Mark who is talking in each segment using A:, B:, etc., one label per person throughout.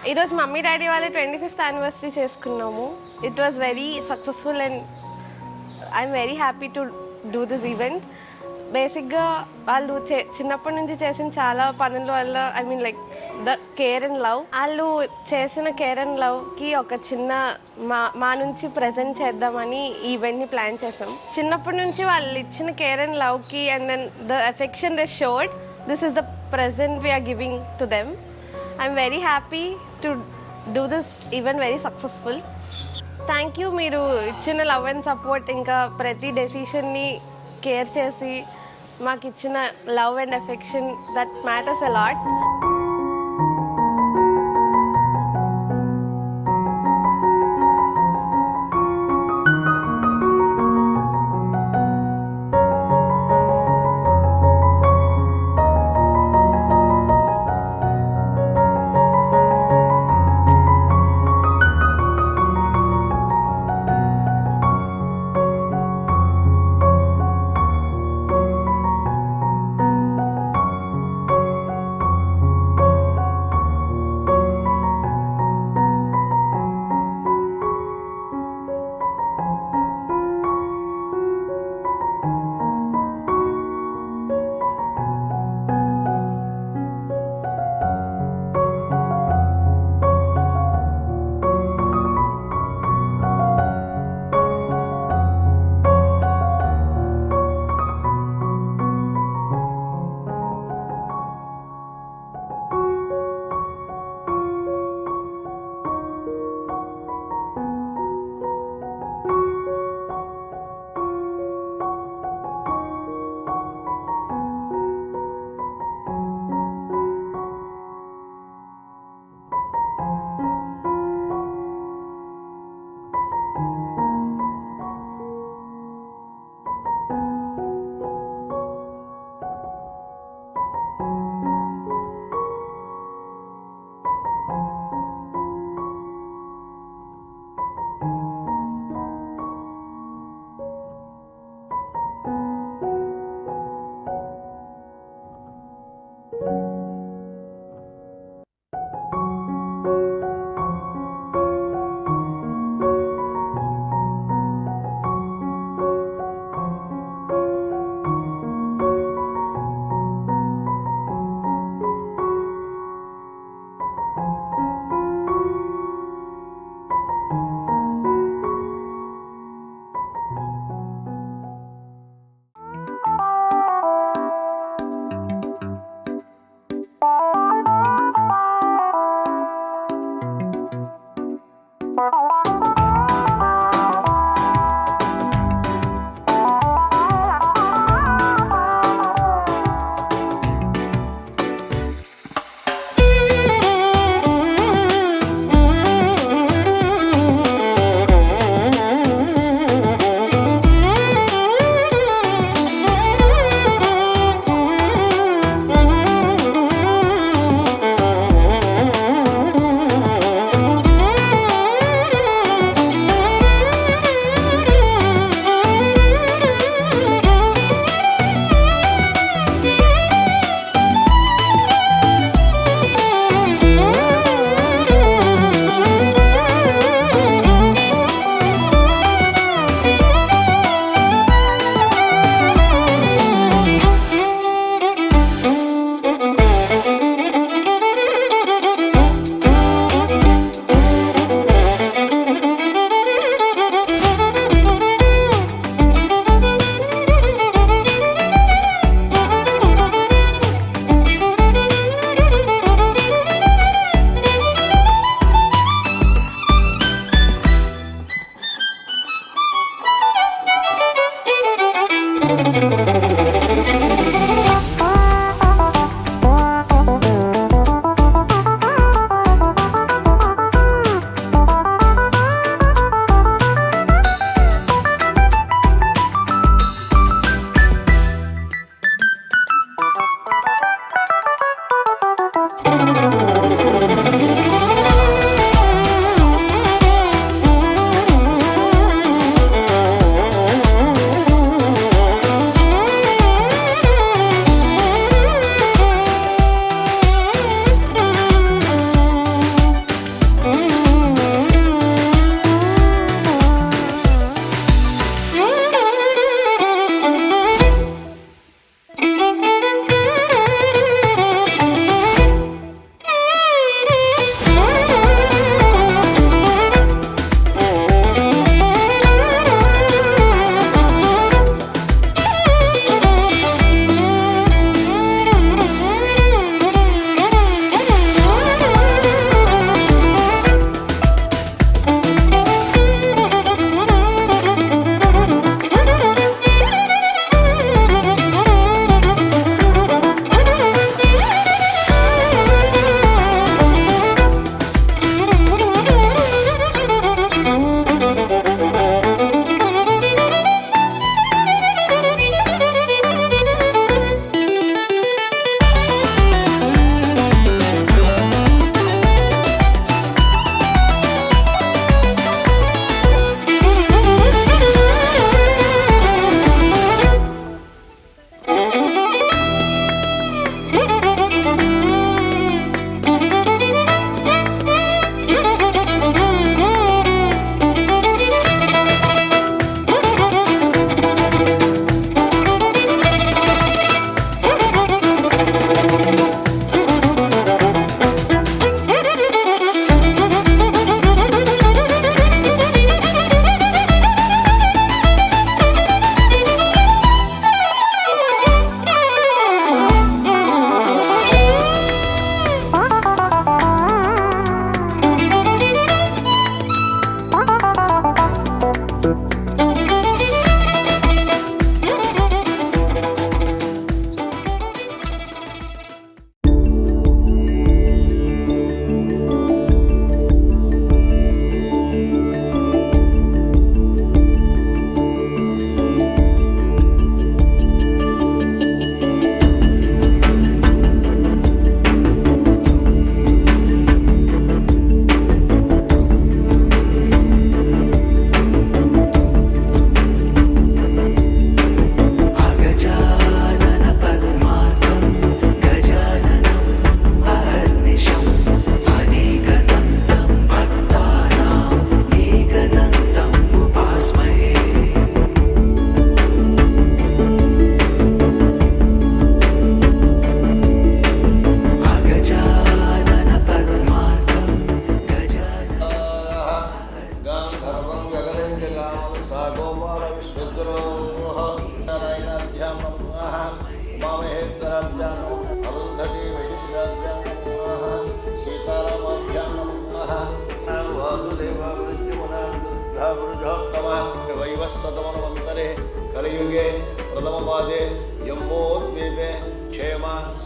A: ఈరోజు mummy daddy వాళ్ళ 25th anniversary చేసుకున్నాము. It was very successful and I'm very happy to do this event. బేసిక్గా వాళ్ళు చిన్నప్పటి నుంచి చేసిన చాలా పనుల వల్ల I mean like the care and love, వాళ్ళు చేసిన కేర్ అండ్ లవ్కి ఒక చిన్న మా నుంచి ప్రజెంట్ చేద్దామని ఈ ఈవెంట్ని ప్లాన్ చేసాం. చిన్నప్పటి నుంచి వాళ్ళు ఇచ్చిన కేర్ అండ్ లవ్కి and then the affection they showed, this is the present we are giving to them. I'm very happy to do this event very successful. Thank you మీరు ఇచ్చిన లవ్ అండ్ సపోర్ట్, ఇంకా ప్రతి డెసిషన్ని care చేసి మాకు ఇచ్చిన love and affection, that matters a lot.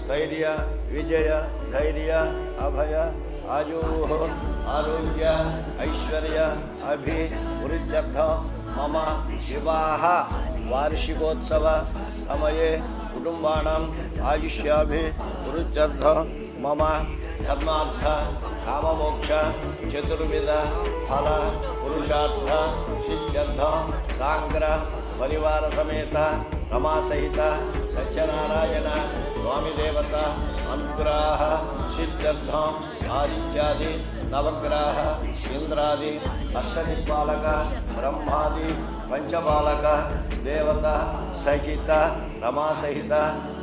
B: स्थैर्य विजय धैर्य अभय आयुः आरोग्य ऐश्वर्य अभिवृद्ध्यर्थ मम विवाह वार्षिकोत्सव समये कुटुम्बानाम् आयुष्याभिवृद्ध्यर्थ मम धर्मार्थ काममोक्ष चतुर्विध फल पुरुषार्थ सिद्ध्यर्थ साग्र परिवार समेत रमा सहित सत्यनारायण स्वामी देवता अनुग्रह सिद्ध्यर्थ आदित्यादि नवग्रह इंद्रादि अष्टदिक्पालक ब्रह्मादि पंचपालक देवता सहित रमा सहित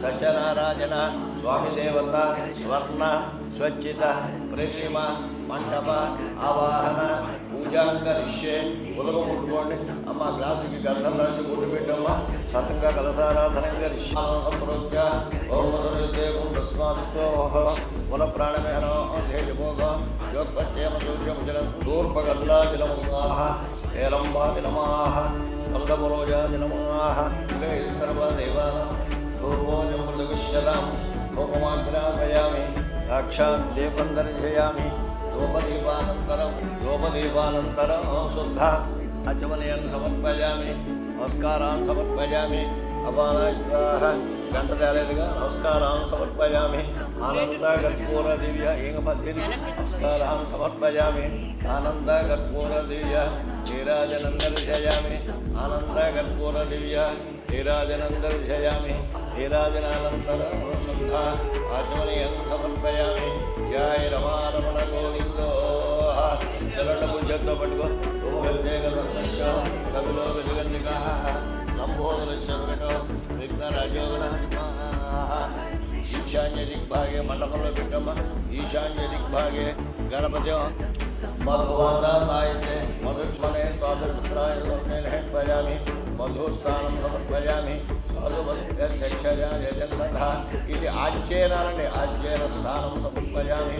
B: सत्यनारायण स्वामी देवता स्वर्ण स्वच्छित प्रतिमा मंडप आवाहन पूजा करिष्ये उलग मुट्टुकोंडि अम्मा ग्लासुकी गंधं राशि बोट्टु पेट्टम्मा सतंगा कलसाराधनं करिष्ये अप्रोच्य ओम देवं तस्मादित्योः वल प्राणमेहनो अध्ययभोग योगपत्यम सूर्यमुजलं दूर्पगल्लादिलमाः एलम्बादिलमाः स्कन्दपुरोजादिलमाः सर्वदेवानां पूर्वोजमुदविश्यतां होममाग्रापयामि साक्षात् दीपं दर्शयामि धूपदीपानन्तरं शुद्ध आचमनीयं समर्पयामि नमस्कारान् समर्पयामि अपानाः गण्डदालेदुगा नमस्कारान् समर्पयामि आनन्दकर्पूरदिव्य एङ्गपद्धिनि नमस्कारान् समर्पयामि आनन्दकर्पूरदिव्य नीराजनं दर्शयामि आनन्दकर्पूरदिव्य नीराजनं दर्शयामि नीराजनानन्तरं शुद्ध आचमनीयं समर्पयामि जय रमारमण गोविंदो चरण पूजतो पटको ओमजय गणेश कविलो गजगंधिका लंबोदर शंकरो विघ्न राजोगण ईशान्य दिग्भागे मंडपंलो पिट्टम्म ईशान्य दिग्भागे गणपति मधुवादाय मधुष्मणे स्वादुपुत्राय समर्पयामि मधुस्थानं समर्पयामि ఇది ఆజ్యేనండి ఆజ్యేన స్థానం సమర్పయామి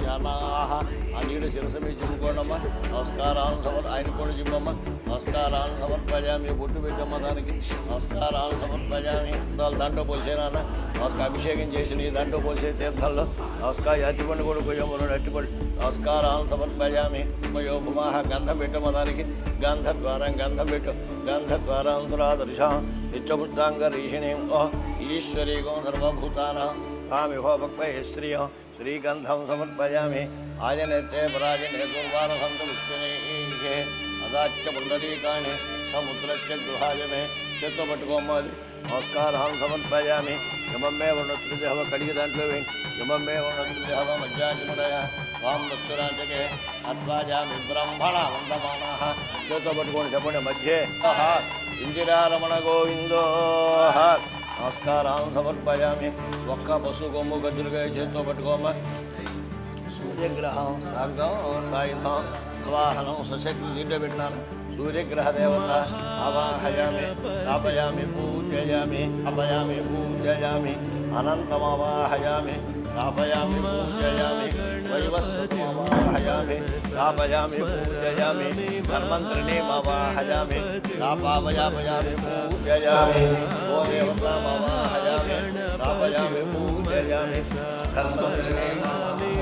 B: ధ్యానాహ ఆ నీళ్ళు శిరస మీద జిమ్ముకోండమ్మా నమస్కారాలు ఆయన కూడా జిమ్మమ్మ నమస్కారాలు సమర్పయామి బొట్టు పెట్టమ్మ దానికి నమస్కారాలు సమర్పయామి దాంట్లో పోసేనా నమస్కారం అభిషేకం చేసి నీ దాంట్లో పోసే తీర్థంలో నమస్కారం అట్టిపండు కూడా పోయాము అట్టిపండు నమస్కారాలు సమర్పయామి ఉపయోగమాహ గంధం పెట్టమ్మ దానికి గంధద్వారం గంధం పెట్టు గంధద్వారాంతరాదర్శ నిత్యబుద్ధాంగరీషిణీం ఈశ్వరీగో సర్వభూతానాం తామిహో భక్వైః శ్రియ శ్రీగంధం సమర్పయామి ఆజనేతే పరాజనే పూర్వారసంతృష్టినే అదాచ్య పుండరీకాణి సముద్రస్య గృహాజమే చేత్తో పట్టుకోమ్మది నమస్కారాన్ని సమర్పయామి యమమ్మే వర్ణతృదేహవ కడిగి దాంట్లో వేయండి యమమ్మే వర్ణతృదేహవ మధ్యాజముడయ వాం దస్సురాజకే అద్వాజామి బ్రహ్మణ వందమానాః చేత్తో పట్టుకోండి చెప్పండి మధ్యే ఇందిరారమణ గోవిందో నమస్కారాన్ని సమర్పయామి ఒక్క పశు కొమ్ము గజ్జులుగా చేత్తో పట్టుకోమ్మ సూర్యగ్రహం సాగం సాయుధం వాహనం సశక్తి దీంట్లో పెట్టినాను सूर्यग्रह देवता आवाहयामि स्थापयामि पूजयामि अभयामि पूजयामि अनन्तमावाहयामि स्थापयामि पूजयामि वैवस्वतमावाहयामि स्थापयामि पूजयामि धर्मन्त्रिणीमावाहयामि स्थापयामि पूजयामि गो देवतामावाहयामि स्थापयामि पूजयामि धर्मन्त्रिणीमावाहयामि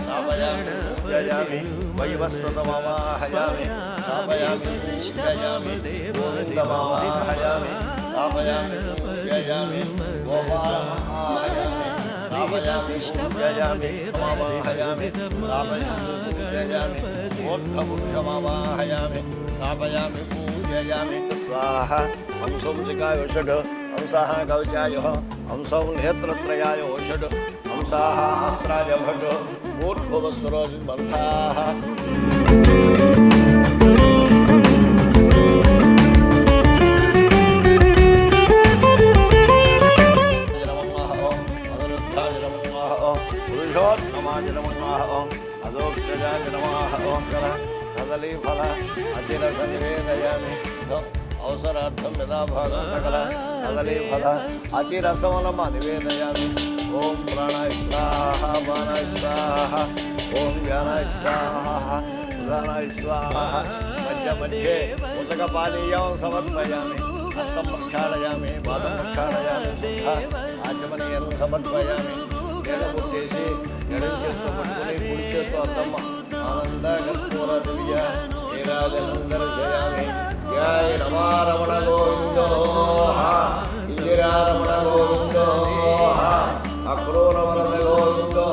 B: स्थापयामि पूजयामि वैवस्वतमावाहयामि स्थापयामि पूजयामि गोविन्दमावाहयामि स्थापयामि पूजयामि गोपालमावाहयामि स्थापयामि पूजयामि मावाहयामि स्थापयामि पूजयामि मोक्षपुरुषमावाहयामि स्थापयामि पूजयामि स्वाहा हंसं शिखाय षड् हंसः कवचाय हंसं नेत्रत्रयाय षड् हंसः अस्त्राय भट् मूर्धवस्वरोजिबन्धाः पुरुषोत्तमाय नमः अदोक्षजाय नमः कदली फल अचिरस निवेदयामि अवसरार्थं यदा भागं सकल कदली फल अचिरसमनम निवेदयामि ओम प्राणाय स्वाहा बाणाय स्वाहा ओम ज्ञानाय स्वाहा उदानाय स्वाहा मध्य मध्ये उदकपानीयं समर्पयामि హస్తం ప్రక్షాళయామి పాదం ప్రక్షాళయామి ఆచమనీయం సమర్పయామి ఎడబుట్టేసి ఎడం చేస్తూ పట్టుకుని కుడి చేస్తూ అద్దమ్మ ఆనంద కర్పూర దివ్య నీరాజనందర్శయామి జయ రమారమణ గోవిందో ఇందిరారమణ గోవిందో అక్రూరవరద గోవిందో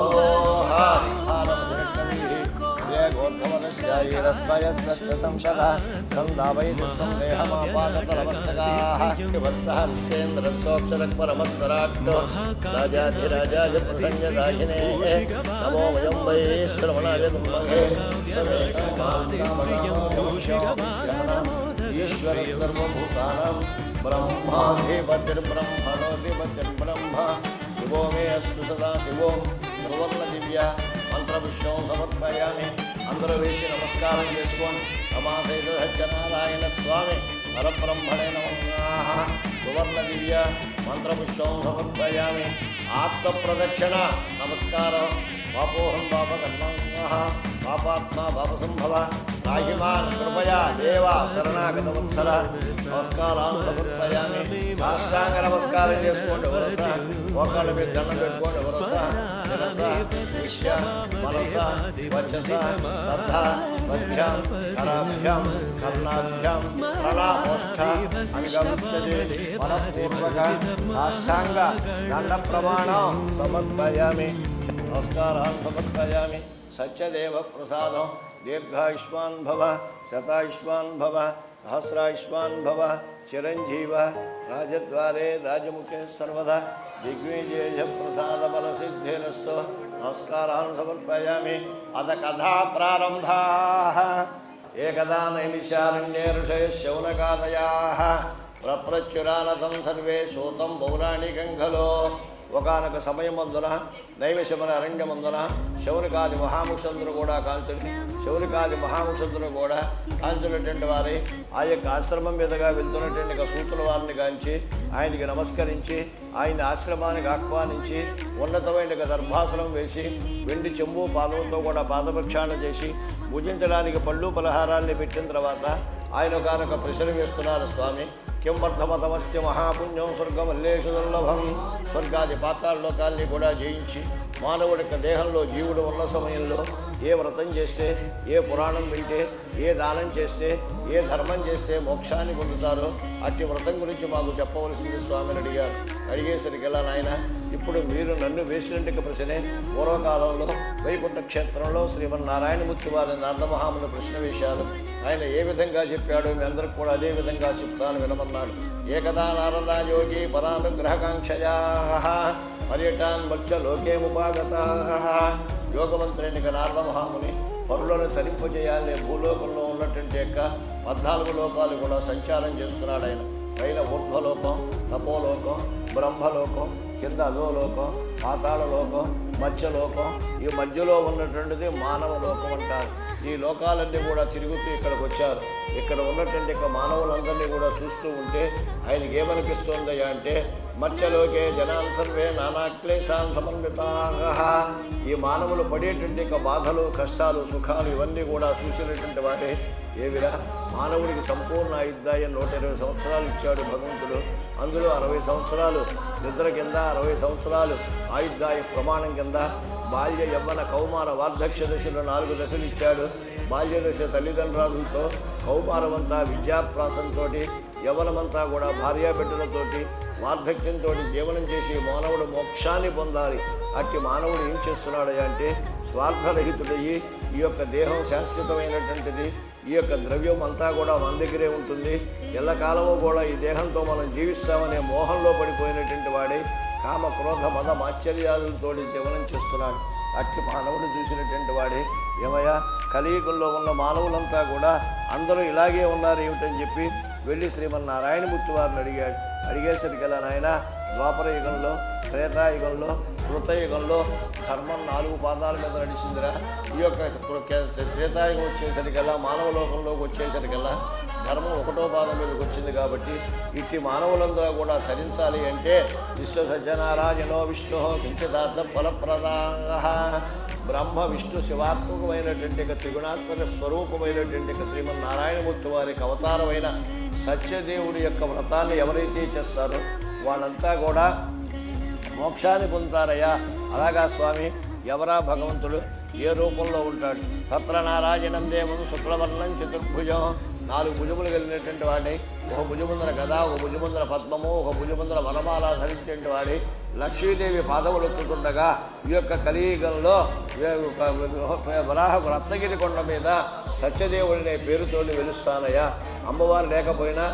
B: రాజాధిరాజాయ ప్రసంగదాహినే నమో వయం వై శ్రవణాయ దుర్మఘే ఈశ్వర సర్వభూతానాం బ్రహ్మాధిపతిర్బ్రహ్మణోధిపతిర్బ్రహ్మ శివో మే అస్తు సదా శివోం సువర్ణ దివ్య మంత్రపుష్పం సమర్పయామి. అందరూ వేసి నమస్కారం చేసుకోండి. రమాసైతనారాయణ స్వామి పరబ్రహ్మణే నమః. సువర్ణ దివ్య మంత్రపుష్పం సమర్పయామి. ఆత్మ ప్రదక్షిణ నమస్కారం. పాపోహం పాపకర్మం పాపాత్మా పాపసంభవ రాహిమాన్ కృపయా దేవ శరణాగత వత్సల నమస్కారాలు సమర్పయామి. సాష్టాంగ నమస్కారం చేసుకోండి. వరస మోకాళ్ళ మీద దండం పెట్టుకోండి. వరస శిరస విష్య మనస వచస తథ మధ్యాం కరాభ్యాం కర్ణాభ్యాం ప్రణామోష్ఠ అంగముచ్యతే మనఃపూర్వక సాష్టాంగ దండ ప్రమాణం సమర్పయామి. నమస్కారాలు సమర్పయామి. సత్యదేవ ప్రసాదం. దీర్ఘాయుష్మాన్ భవ శతాయుష్మాన్ భవ సహస్రాయుష్మాన్ భవ చిరంజీవ రాజద్వారే రాజముఖే సర్వదా దిగ్విజయ ప్రసాద బల సిద్ధిరస్తో. నమస్కారాన్ని సమర్పయామి. అద కథా ప్రారంభా. ఏకదా నైమిషారణ్యే ఋషయ శౌనకాదయా ప్రప్రచురానతం సర్వే సూతం పౌరాణికం ఖలో. ఒకనొక సమయమందున నైమిషమన అరణ్యమందున శౌనకాది మహాముషందులు కూడా కాంచున్నటువంటి వారి ఆ యొక్క ఆశ్రమం మీదుగా వెళ్తున్నటువంటి సూతుల వారిని కాంచి ఆయనకి నమస్కరించి ఆయన ఆశ్రమానికి ఆహ్వానించి ఉన్నతమైన దర్భాసనం వేసి వెండి చెంబు పాదములతో కూడా పాదప్రక్షాళన చేసి భుజించడానికి పళ్ళు పలహారాల్ని పెట్టిన తర్వాత ఆయన ఒకనొక ప్రశ్న వేస్తున్నారు. స్వామి కిం వర్ధమతమస్య మహాపుణ్యం స్వర్గమల్లేషు దుర్లభం. స్వర్గాది పాతాళలోకాల్ని కూడా జయించి మానవుడి యొక్క దేహంలో జీవుడు ఉన్న సమయంలో ఏ వ్రతం చేస్తే, ఏ పురాణం వింటే, ఏ దానం చేస్తే, ఏ ధర్మం చేస్తే మోక్షాన్ని పొందుతారో అట్టి వ్రతం గురించి మాకు చెప్పవలసింది స్వామిని అడిగారు. అడిగేసరికి ఎలా నాయన, ఇప్పుడు మీరు నన్ను వేసినట్టుగా ప్రశ్నే పూర్వకాలంలో వైకుంఠ క్షేత్రంలో శ్రీమన్నారాయణమూర్తి వారి నారదమహాముని ప్రశ్న వేశారు. ఆయన ఏ విధంగా చెప్పాడో మీ అందరికి కూడా అదే విధంగా చెప్తాను వినమన్నాడు. ఏకదా నారదా యోగి పరానుగ్రహకాంక్షయా పర్యటాన్ మధ్య లోకేముపాగతా. యోగమంత్రుని నారదమహాముని పరులను తరింపజేయాలనే భూలోకంలో ఉన్నటువంటి యొక్క 14 లోకాలు కూడా సంచారం చేస్తున్నాడు. ఆయన పైన ఊర్ధ్వలోకం, తపోలోకం, బ్రహ్మలోకం, కింద అధోలోకం, పాతాళలోకం, మధ్యలోకం, ఈ మధ్యలో ఉన్నటువంటిది మానవ లోకం అంటారు. ఈ లోకాలన్నీ కూడా తిరుగుతూ ఇక్కడికి వచ్చారు. ఇక్కడ ఉన్నటువంటి మానవులందరినీ కూడా చూస్తూ ఉంటే ఆయనకి ఏమనిపిస్తుందయ్యా అంటే, మధ్యలోకే జనాన్ సర్వే నానాక్లేశాన్ సమన్వితాః. ఈ మానవులు పడేటువంటి బాధలు, కష్టాలు, సుఖాలు ఇవన్నీ కూడా చూసినటువంటి వాడే. ఏవిరా మానవుడికి సంపూర్ణ ఆయుర్దాయం 120 సంవత్సరాలు ఇచ్చాడు భగవంతుడు. అందులో 60 సంవత్సరాలు నిద్ర కింద, 60 సంవత్సరాలు ఆయుర్దాయ ప్రమాణం కింద బాల్య యవ్వన కౌమార వార్ధక్య దశలో 4 దశలు ఇచ్చాడు. బాల్యదశ తల్లిదండ్రులతో, కౌమారమంతా విద్యాప్రాసంతో, యవ్వనమంతా కూడా భార్యాబిడ్డలతోటి, వార్ధక్యంతో జీవనం చేసి మానవుడు మోక్షాన్ని పొందాలి. అట్టి మానవుడు ఏం చేస్తున్నాడు అంటే స్వార్థరహితుడయ్యి ఈ యొక్క దేహం శాశ్వతమైనటువంటిది, ఈ యొక్క ద్రవ్యం అంతా కూడా మన దగ్గరే ఉంటుంది, ఎల్లకాలము కూడా ఈ దేహంతో మనం జీవిస్తామనే మోహంలో పడిపోయినటువంటి వాడే కామ క్రోధ మద మాత్సర్యాలతో జీవనం చేస్తున్నాడు. అట్టి మానవుడు చూసినటువంటి వాడే ఏమయ్యా కలియుగంలో ఉన్న మానవులంతా కూడా అందరూ ఇలాగే ఉన్నారు ఏమిటని చెప్పి వెళ్ళి శ్రీమన్నారాయణమూర్తి వారిని అడిగాడు. అడిగేసరికి ఎలా నాయన, ద్వాపర యుగంలో, త్రేతాయుగంలో, కృతయుగంలో ధర్మం 4 పాదాల మీద నడిచిందిరా. ఈ యొక్క త్రేతాయుగం వచ్చేసరికల్లా, మానవ లోకంలోకి వచ్చేసరికల్లా ధర్మం 1వ పాదం మీదకి వచ్చింది. కాబట్టి ఇట్టి మానవులందరూ కూడా తరించాలి అంటే విశ్వ సజ్జనారాయణో విష్ణు కించిదార్థ ఫలప్రదా బ్రహ్మ విష్ణు శివాత్మకమైనటువంటి త్రిగుణాత్మక స్వరూపమైనటువంటి శ్రీమన్నారాయణమూర్తి వారికి అవతారమైన సత్యదేవుడి యొక్క వ్రతాన్ని ఎవరైతే చేస్తారో వాళ్ళంతా కూడా మోక్షాన్ని పొందుతారయ్యా. అలాగా స్వామి, ఎవరా భగవంతుడు, ఏ రూపంలో ఉంటాడు? తత్ర నారాయణం దేవం శుక్లవర్ణం చతుర్భుజం, 4 భుజములు కలిగినటువంటి వాడి, ఒక భుజముందర గద, ఒక భుజముందర పద్మము, ఒక భుజముందర వనమాల ధరించేటువంటి వాడి లక్ష్మీదేవి పాదములు ఎత్తుతుండగా ఈ యొక్క కలియుగంలో వరాహ రత్నగిరి కొండ మీద సత్యదేవుడినే పేరుతోటి వెలుస్తానయ్యా. అమ్మవారు లేకపోయినా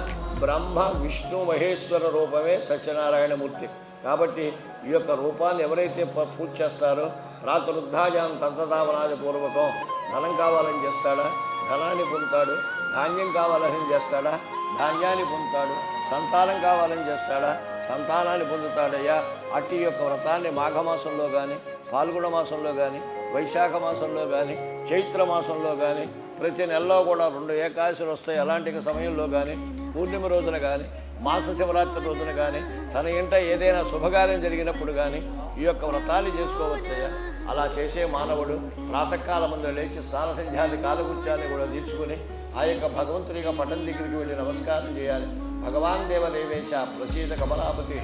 B: బ్రహ్మ విష్ణు మహేశ్వర రూపమే సత్యనారాయణమూర్తి. కాబట్టి ఈ యొక్క రూపాన్ని ఎవరైతే పూజ చేస్తారో ప్రాతరుద్ధాజాం తంతతావనాది పూర్వకం ధనం కావాలని చేస్తాడా, ధనాన్ని పొందుతాడు. ధాన్యం కావాలని చేస్తాడా, ధాన్యాన్ని పొందుతాడు. సంతానం కావాలని చేస్తాడా, సంతానాన్ని పొందుతాడయ్యా. అట్టి యొక్క వ్రతాన్ని మాఘమాసంలో కానీ, పాల్గొన మాసంలో కానీ, వైశాఖ మాసంలో కానీ, చైత్ర మాసంలో కానీ, ప్రతి నెలలో కూడా 2 ఏకాదశులు వస్తాయి. అలాంటి సమయంలో కానీ, పూర్ణిమ రోజున కానీ, మాస శివరాత్రి రోజున కానీ, తన ఇంట ఏదైనా శుభకార్యం జరిగినప్పుడు కానీ ఈ యొక్క వ్రతాన్ని చేసుకోవచ్చయ్యా. అలా చేసే మానవుడు ప్రాతకాలం ముందు లేచి స్నాన సంధ్యాది కాలకృత్యాన్ని కూడా తీర్చుకుని ఆ యొక్క భగవంతునిగా పటం దగ్గరికి వెళ్ళి నమస్కారం చేయాలి. భగవాన్ దేవదేవేశ ప్రసీద కమలాపతి,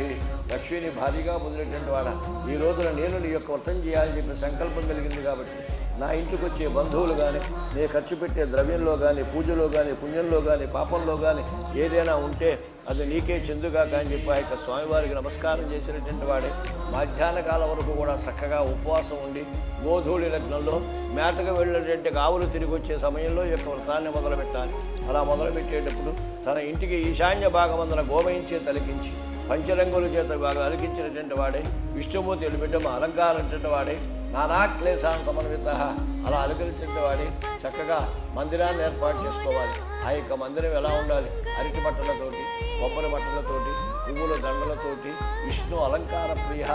B: లక్ష్మిని భారీగా పొందినటువంటి వాడ, ఈ రోజున నేను నీ యొక్క వ్రతం చేయాలని చెప్పి సంకల్పం కలిగింది. కాబట్టి నా ఇంటికి వచ్చే బంధువులు కానీ, నేను ఖర్చు పెట్టే ద్రవ్యంలో కానీ, పూజలో కానీ, పుణ్యంలో కానీ, పాపంలో కానీ ఏదైనా ఉంటే అది నీకే చెందుగా కానీ చెప్పి ఆ యొక్క స్వామివారికి నమస్కారం చేసినటువంటి వాడే మధ్యాహ్న కాలం వరకు కూడా చక్కగా ఉపవాసం ఉండి గోధూళి లగ్నంలో మేతకు వెళ్ళినటువంటి ఆవులు తిరిగి వచ్చే సమయంలో ఈ యొక్క వ్రతాన్ని మొదలుపెట్టాలి. అలా మొదలుపెట్టేటప్పుడు తన ఇంటికి ఈశాన్య భాగమందున గోమయించే తలికించి పంచరంగుల చేత బాగా అలికించినటువంటి వాడే విష్ణుమూర్తి ఎలిపెట్టమ అలంకారంటువంటి వాడే నానా క్లేశాన్ని సమన్విత అలా అలంకరించిన వాడి చక్కగా మందిరాన్ని ఏర్పాటు చేసుకోవాలి. ఆ యొక్క మందిరం ఎలా ఉండాలి? అరటి బట్టలతోటి, కొబ్బరి బట్టలతోటి, పువ్వుల దండలతోటి, విష్ణు అలంకార ప్రియ,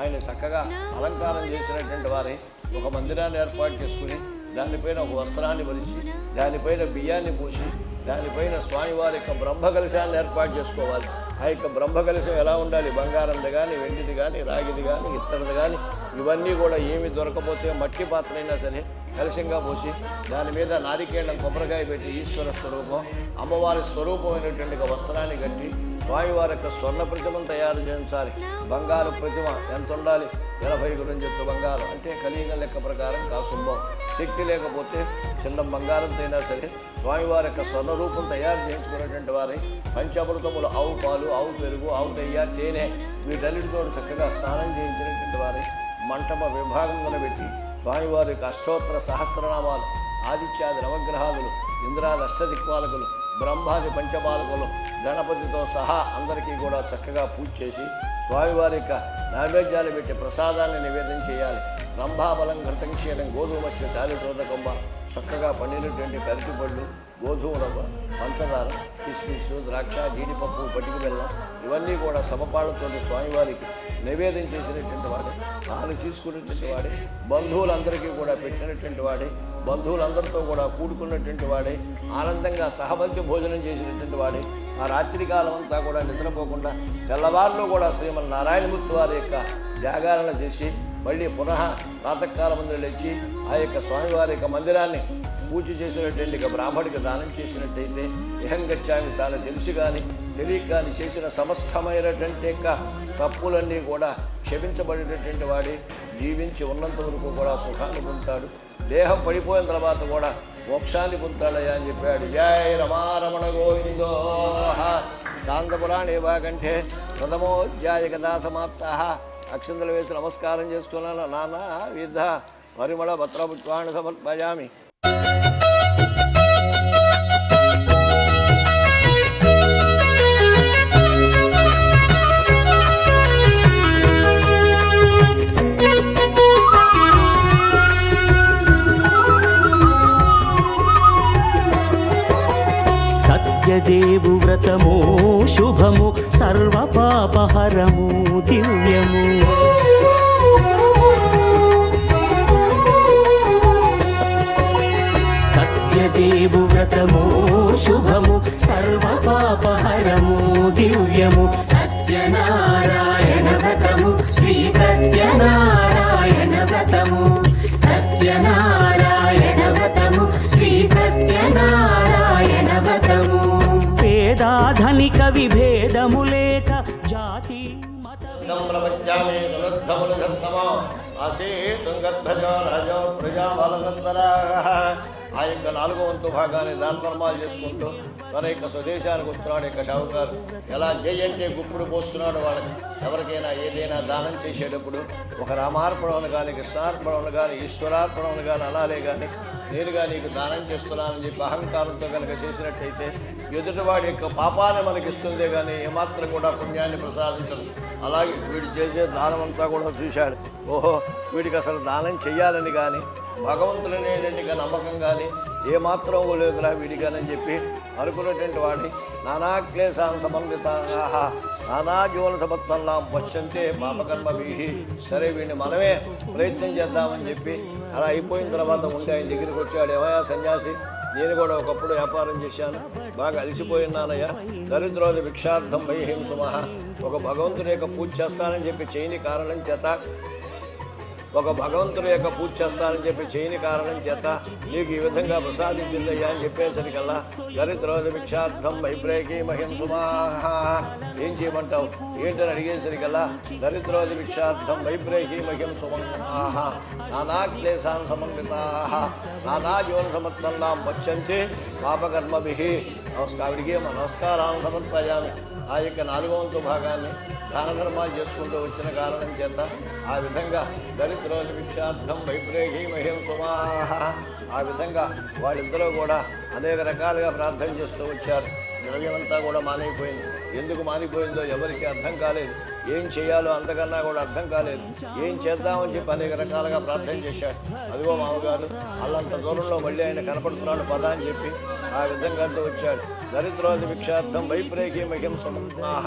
B: ఆయన చక్కగా అలంకారం చేసినటువంటి వారి ఒక మందిరాన్ని ఏర్పాటు చేసుకుని దానిపైన ఒక వస్త్రాన్ని వలిచి దానిపైన బియ్యాన్ని పూసి దానిపైన స్వామివారి యొక్క బ్రహ్మకలశాన్ని ఏర్పాటు చేసుకోవాలి. ఆ యొక్క బ్రహ్మకలశం ఎలా ఉండాలి? బంగారంది కానీ, వెండిది కానీ, రాగిది కానీ, ఇత్తడిది కానీ ఇవన్నీ కూడా ఏమి దొరకపోతే మట్టి పాత్ర అయినా సరే కలశంగా పోసి దాని మీద నారికేళం కొబ్బరికాయ పెట్టి ఈశ్వర స్వరూపం అమ్మవారి స్వరూపమైనటువంటి ఒక వస్త్రాన్ని కట్టి స్వామివారి యొక్క స్వర్ణ ప్రతిమను తయారు చేయించాలి. బంగారు ప్రతిమ ఎంత ఉండాలి? 80 గురించి బంగారం అంటే కలియుగ లెక్క ప్రకారం కాసుంభం. శక్తి లేకపోతే చిన్న బంగారంతో అయినా సరే స్వామివారి యొక్క స్వర్ణ రూపం తయారు చేయించుకున్నటువంటి వారి పంచామృతములు ఆవు పాలు, ఆవు పెరుగు, ఆవు నెయ్యి, తేనె వీటన్నిటితో చక్కగా స్నానం చేయించినటువంటి వారి మంటప విభాగంలో పెట్టి స్వామివారి యొక్క అష్టోత్తర సహస్రనామాలు, ఆదిత్యాది నవగ్రహాదులు, ఇంద్రాది అష్టదిక్పాలకులు, బ్రహ్మాది పంచపాలకులు, గణపతితో సహా అందరికీ కూడా చక్కగా పూజ చేసి స్వామివారి యొక్క నైవేద్యాలు పెట్టి ప్రసాదాన్ని నివేదన చేయాలి. రంభాబలం ఘృతం క్షీరం గోధుమస్య చాలితోదకంబ, చక్కగా పండినటువంటి పెరటిపళ్ళు, గోధుమ రవ్వ, పంచదార, కిస్మిస్, ద్రాక్ష, జీడిపప్పు, పటికి బెల్లం ఇవన్నీ కూడా సమపాళ్లతో స్వామివారికి నివేదన చేసినటువంటి వాడే, తాను తీసుకున్నటువంటి వాడే, బంధువులందరికీ కూడా పెట్టినటువంటి వాడే, బంధువులందరితో కూడా కూడుకున్నటువంటి వాడే, ఆనందంగా సహపంచి భోజనం చేసినటువంటి వాడే, ఆ రాత్రి కాలం అంతా కూడా నిద్రపోకుండా తెల్లవారులో కూడా శ్రీమన్నారాయణమూర్తి వారి యొక్క జాగరణ చేసి మళ్ళీ పునః ప్రాతకాలం ముందు లేచి ఆ యొక్క స్వామివారి యొక్క మందిరాన్ని పూజ చేసినటువంటి బ్రాహ్మడికి దానం చేసినట్టయితే ఇహంగత్యాన్ని తాను తెలిసి కానీ తెలియక కానీ చేసిన సమస్తమైనటువంటి యొక్క తప్పులన్నీ కూడా క్షమించబడేటటువంటి వాడి జీవించి ఉన్నంత వరకు కూడా సుఖాన్ని పొందుతాడు. దేహం పడిపోయిన తర్వాత కూడా మోక్షాన్ని పొందుతాడయ్యా అని చెప్పాడు. జయ రమారమణ గోవిందో. కాంతపురాణే భాగంటే ప్రథమోధ్యాయ కథా సమాప్త. అక్షంతలు వేసి నమస్కారం చేస్తున్నాను. నానా విధ పరిమళ పత్రపుష్పాన్ని సమర్పయామి.
C: సత్యదేవు వ్రతము శుభము సర్వపాపహరము దివ్యము. సత్యదేవు వ్రతము శుభము సర్వపాపహరము దివ్యము. సత్యనారాయణ వ్రతము శ్రీ సత్యనారాయణ వ్రతము. సత్యనారాయణ వ్రతము శ్రీ సత్యనారాయణ వ్రతము పేదాధనిక విభేదము లేక జాతి
B: ప్రపంచామి సురద్ధములు గత్తమో అసీతుంగధ్వజో రాజో ప్రజాబలగంధరా. ఆ యొక్క 4వ వంతు భాగాన్ని దాన ధర్మాలు చేసుకుంటూ తన యొక్క స్వదేశానికి వస్తున్నాడు. యొక్క షావుకారు ఎలా చేయంటే గుప్పుడు పోస్తున్నాడు వాళ్ళకి. ఎవరికైనా ఏదైనా దానం చేసేటప్పుడు ఒక రామార్పణను కానీ, కృష్ణార్పణను కానీ, ఈశ్వరార్పణను కానీ అనాలే కానీ నేరుగా నీకు దానం చేస్తున్నానని చెప్పి అహంకారంతో కనుక చేసినట్టయితే ఎదుటివాడి యొక్క పాపాన్ని మనకిస్తుందే కానీ ఏమాత్రం కూడా పుణ్యాన్ని ప్రసాదించదు. అలాగే వీడు చేసే దానం అంతా కూడా చూశాడు. ఓహో, వీడికి అసలు దానం చెయ్యాలని కానీ భగవంతుడనేటువంటి నమ్మకం కానీ ఏమాత్రం లేదురా వీడిగానని చెప్పి అనుకున్నటువంటి వాడిని నానా క్లేశాన్ సంబంధిత నానా జీవన సమత్వంలా వచ్చంతే పాపకర్మభి. సరే వీడిని మనమే ప్రయత్నం చేద్దామని చెప్పి అలా అయిపోయిన తర్వాత ఉండి ఆయన దగ్గరికి వచ్చాడు. ఏమయ్యా సన్యాసి, నేను కూడా ఒకప్పుడు వ్యాపారం చేశాను, బాగా అలసిపోయినానయ్యా. దరిద్రోధి భిక్షార్థం వైహిం సుమహ. ఒక భగవంతుడి యొక్క పూజ చేస్తానని చెప్పి చేయని కారణం చేత చేయని కారణం చేత నీకు ఈ విధంగా ప్రసాదించిందయ్యా అని చెప్పేసరికల్లా దరిద్రోధ భిక్షార్థం వైప్రేకి మహిం సుమాహ. ఏం చేయమంటావు ఏంటని అడిగేసరికల్లా దరిద్రోధ భిక్షార్థం వైప్రేకి మహిం సుమాహ నానా క్లేశాన్ సమన్వితాః నానా జీవన సమత్వల్లాం వచ్చంతే పాపకర్మభిః. ఆవిడికి నమస్కారాన్ని సమర్పయామి. ఆ యొక్క 4వ వంతు భాగాన్ని దాన ధర్మాలు చేసుకుంటూ వచ్చిన కారణం చేత ఆ విధంగా దరిద్రోజ భిక్షార్థం వైప్రేహి మహిం సుమాహ. ఆ విధంగా వాళ్ళిద్దరూ కూడా అనేక రకాలుగా ప్రార్థన చేస్తూ వచ్చారు. ద్రవ్యమంతా కూడా మానిపోయింది. ఎందుకు మానిపోయిందో ఎవరికి అర్థం కాలేదు. ఏం చేయాలో అంతకన్నా కూడా అర్థం కాలేదు. ఏం చేద్దామని చెప్పి అనేక రకాలుగా ప్రార్థన చేశాడు. అదిగో మామగారు అల్లంత దూరంలో మళ్ళీ ఆయన కనపడుతున్నాడు పదా అని చెప్పి ఆ విధంగా అంటూ వచ్చాడు. దరిద్రోధ భిక్షార్థం వైప్రేహి మహిం సుమాహ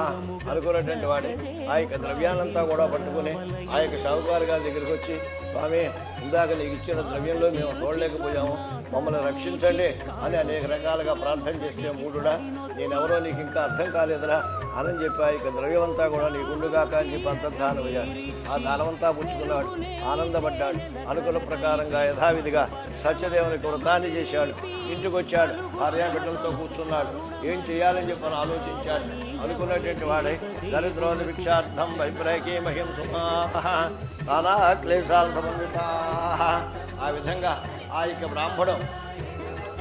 B: అనుకున్నటువంటి వాడి ఆ యొక్క ద్రవ్యానంతా కూడా పట్టుకుని ఆ యొక్క షావుకారు గారి దగ్గరికి వచ్చి, స్వామి ఇందాక నీకు ఇచ్చిన ద్రవ్యంలో మేము చూడలేకపోయాము, మమ్మల్ని రక్షించండి అని అనేక రకాలుగా ప్రార్థన చేస్తే మూడుడా నేనెవరో నీకు ఇంకా అర్థం కాలేదురా అని చెప్పి ఆ యొక్క ద్రవ్యమంతా కూడా నీకుండుగాక అని చెప్పి అంతర్ధానం అయ్యాడు. ఆ దానమంతా పుచ్చుకున్నాడు, ఆనందపడ్డాడు. అనుకున్న ప్రకారంగా యథావిధిగా సత్యదేవునికి వ్రతాన్ని చేశాడు. ఇంటికి వచ్చాడు, భార్యాబిడ్డలతో కూర్చున్నాడు. ఏం చేయాలని చెప్పని ఆలోచించాడు. అనుకున్నటువంటి వాడై దరిద్రోధ భిక్షార్థం వైప్రేకి మహిం సుమాహ నానా క్లేశాలు సమన్వితాః. ఆ విధంగా ఆ యొక్క బ్రాహ్మణం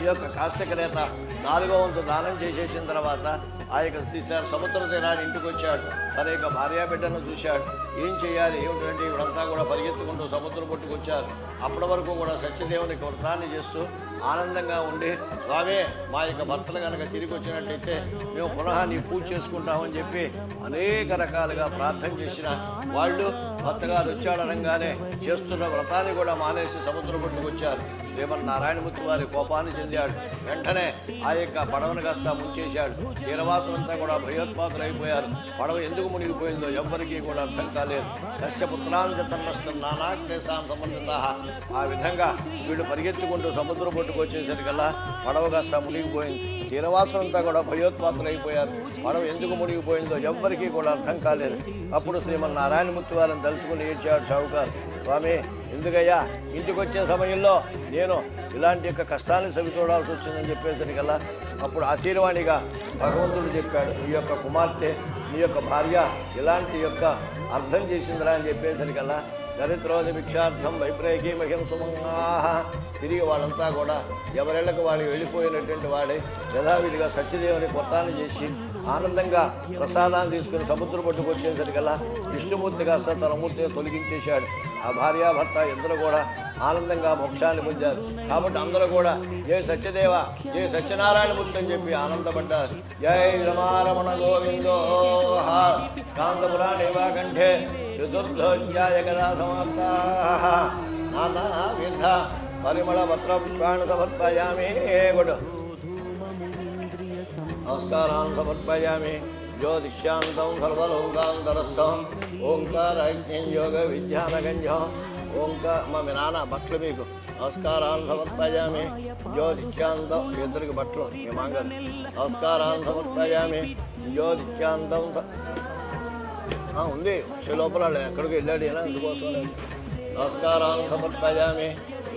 B: ఈ యొక్క కాష్టకరేత 4వ వంతు దానం చేసేసిన తర్వాత ఆ యొక్క సముద్ర తీరాన్ని ఇంటికి వచ్చాడు. తన యొక్క భార్యాబిడ్డను చూశాడు. ఏం చేయాలి ఏమిటంటే ఇప్పుడంతా కూడా పరిగెత్తుకుంటూ సముద్రం పట్టుకొచ్చారు. అప్పటి వరకు కూడా సత్యదేవునికి వ్రతాన్ని చేస్తూ ఆనందంగా ఉండి, స్వామి మా యొక్క భర్తలు కనుక తిరిగి వచ్చినట్టయితే మేము పునః నీ పూజ చేసుకుంటామని చెప్పి అనేక రకాలుగా ప్రార్థన చేసిన వాళ్ళు భర్తగారు వచ్చాడనగానే చేస్తున్న వ్రతాన్ని కూడా మానేసి సముద్రం పట్టుకొచ్చారు. శ్రీమన్నారాయణమూర్తి వారి కోపాన్ని చెందాడు. వెంటనే ఆ యొక్క పడవను కాస్త ముంచేశాడు. తీరవాసులంతా కూడా భయోత్పాతులైపోయారు. పడవ ఎందుకు మునిగిపోయిందో ఎవ్వరికీ కూడా అర్థం కాలేదు. కశ్యపుత్రాంజతన్నస్తం నానా క్లేశాం సంబంధిత. ఆ విధంగా వీళ్ళు పరిగెత్తుకుంటూ సముద్రం పట్టుకొచ్చేసరికల్లా పడవ కాస్త మునిగిపోయింది. తీరవాసులంతా కూడా భయోత్పాతులైపోయారు. పడవ ఎందుకు మునిగిపోయిందో ఎవ్వరికీ కూడా అర్థం కాలేదు. అప్పుడు శ్రీమన్నారాయణమూర్తి వారిని తలుచుకుని ఏడ్చాడు షావుకారు. స్వామి ఎందుకయ్యా ఇంటికి వచ్చే సమయంలో నేను ఇలాంటి యొక్క కష్టాన్ని సవి చూడాల్సి వచ్చిందని చెప్పేసరికల్లా అప్పుడు ఆశీర్వాణిగా భగవంతుడు చెప్పాడు, నీ యొక్క కుమార్తె నీ యొక్క భార్య ఇలాంటి యొక్క అర్థం చేసిందిరా అని చెప్పేసరికల్లా దరిద్రోధ భిక్షార్థం వైప్రేకి మహిం సుమంగాహ. తిరిగి వాళ్ళంతా కూడా ఎవరెళ్లకు వాళ్ళు వెళ్ళిపోయినటువంటి వాడే యథావిధిగా సత్యదేవుని వ్రతాన్ని చేసి ఆనందంగా ప్రసాదాన్ని తీసుకుని సముద్రం పట్టుకొచ్చేసరికల్లా విష్ణుమూర్తి కాస్త తన మూర్తిని తొలగించేశాడు. ఆ భార్యాభర్త ఇద్దరు కూడా ఆనందంగా మోక్షాన్ని పొందారు. కాబట్టి అందరూ కూడా జయ సత్యదేవ జయ సత్యనారాయణమూర్తి అని చెప్పి ఆనందపడ్డారు. జై రమారమణ గోవిందో కాంతపురాణేవా కంఠే చతుర్ధ్వజాయ కదా సమాప్తా నానా విధ పరిమళ పత్ర పుష్పాన్ని సమర్పయామి. గుడ్ నమస్కారాన్ని సమర్పయామి. జ్యోతిష్యాంతం సర్వలోకాంతరస్థం ఓంకారజ్ఞం యోగ విద్యానగంజం ఓంకార. మీ నాన్న బట్టలు మీకు నమస్కారాన్ని సమర్పయామి. జ్యోతిష్యాంతం ఇద్దరికి బట్టలు మీ మాంగారు నమస్కారాన్ని సమర్పయామి. జ్యోతిష్యాంతం ఉంది లోపల ఎక్కడికి వెళ్ళాడు ఇలా అందుకోసం నమస్కారాన్ని సమర్పయామి.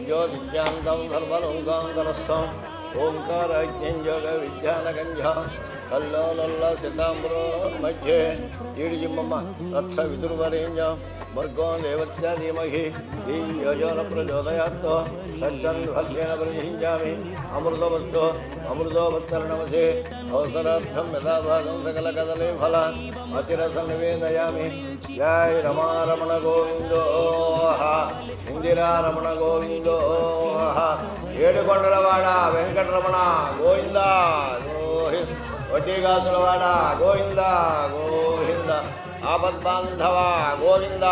B: జ్యోతిష్యాంతం సర్వలోకాంతరస్థం ఓంకారాజ్ఞం యోగ విజ్ఞానగంజ కల్లోలల్ల శతాంబరో మధ్యే ఈడిజిమ్మమ్మ తత్స విదుర్వరేణ్యం భర్గో దేవస్య ధీమహి ధియోజన ప్రచోదయాత్ సజ్జన్వల్యేన ప్రతిహించామి అమృతవస్తు అమృతోపత్తరణమసే అవసరార్థం యథాభాగం సకల కదలే ఫల అతిరస నివేదయామి జయ రమారమణ గోవిందో ఇందిరారమణ గోవిందో ఏడుకొండలవాడ వెంకటరమణ గోవింద గోవింద వడ్డీగాసులవాడ గోవింద గోవింద ఆపద్బాంధవ గోవింద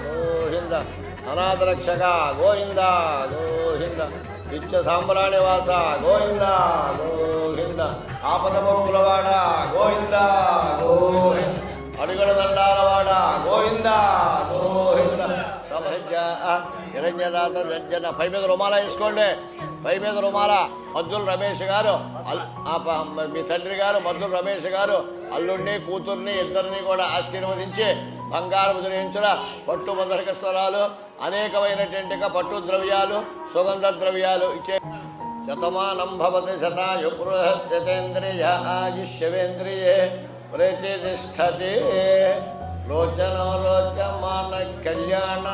B: గోవింద అనాథరక్షక గోవింద గోవింద నిత్య సాంబ్రాణివాస గోవింద గోవింద ఆపదములవాడ గోవింద గోవింద అడుగుల దండాలవాడ గోవింద గోవింద సమస్య నిరంజదాత జన పై మీద రుమాల వేసుకోండి పై మీద రుమాల మద్దుల రమేష్ గారు మీ తండ్రి గారు మద్దుల రమేష్ గారు అల్లుడిని కూతుర్ని ఇద్దరిని కూడా ఆశీర్వదించి బంగారం ధరించిన పట్టు మొదలక స్వరాలు అనేకమైనటువంటి పట్టు ద్రవ్యాలు సుగంధ ద్రవ్యాలు ఇచ్చే శతమానం భవతి శతాయు పురుషేంద్రియ ఆయుష్యవేంద్రియే ప్రతిష్టతే లోచనో లోచమాన కళ్యాణ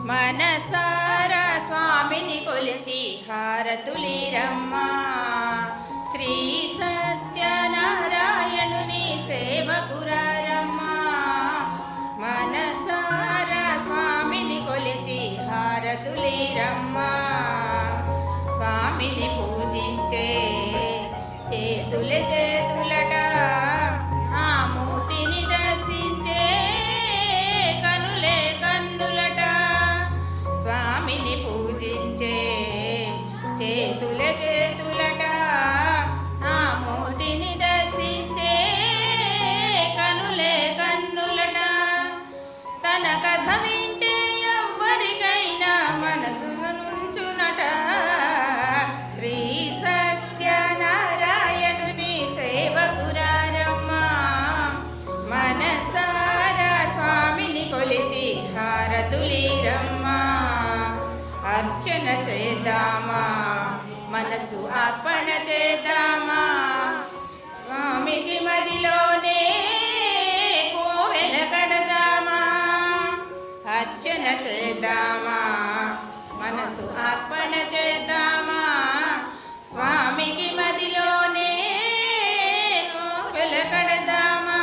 D: మనసారా స్వామిని కొలిచి హారతులిరమ్మా శ్రీ సత్యనారాయణుని సేవకురారమ్మా మనసారా స్వామిని కొలిచి హారతులిరమ్మా స్వామిని పూజించే చేతుల చేతులట ఆ మూర్తిని దర్శించే కనులే కన్నులట స్వామిని పూజించే చేతుల చేతులట ఆ మూర్తిని దర్శించే కనులే కన్నులట తన కథ వింటే ఎవ్వరికైనా మనసు నుంచునట శ్రీ సత్యనారాయణుని సేవకురా హారతులీరమ్మా అర్చన చేద్దామా మనసు అర్పణ చేద్దామా స్వామికి మదిలోనే కోవెల కడదామా అర్చన చేద్దామా మనసు అర్పణ చేద్దామా స్వామికి మదిలోనే కోవెల కడదామా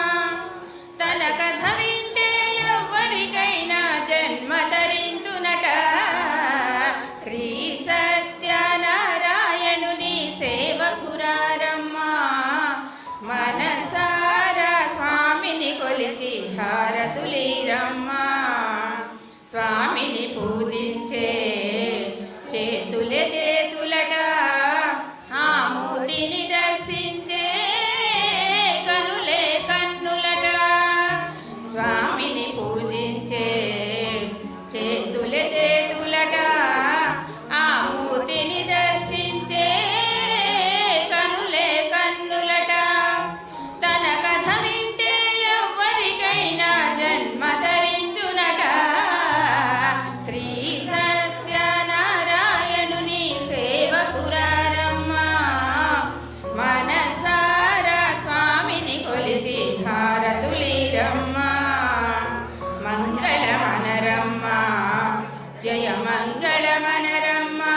D: తన కథ వింటే ఎవ్వరికైనా జన్మ ధరించునట శ్రీ సత్యనారాయణుని సేవకురారమ్మా మనసారా స్వామిని కొలిచి హారతులీరమ్మా స్వామిని పూజించే చేతులే చేతులట ఆ మూర్తిని దర్శించే కనులే కన్నులట స్వామిని పూజించే చేతులే చేతులట ఆ మూర్తిని దర్శించే కనులే కన్నులట తన కథ వింటే ఎవ్వరికైనా జన్మ ధరించునట శ్రీ సత్యనారాయణుని సేవకురారమ్మా మనసారా స్వామిని కొలిచి హారతులీరమ్మా మంగళమనరమ్మా జయ మంగళమనరమ్మా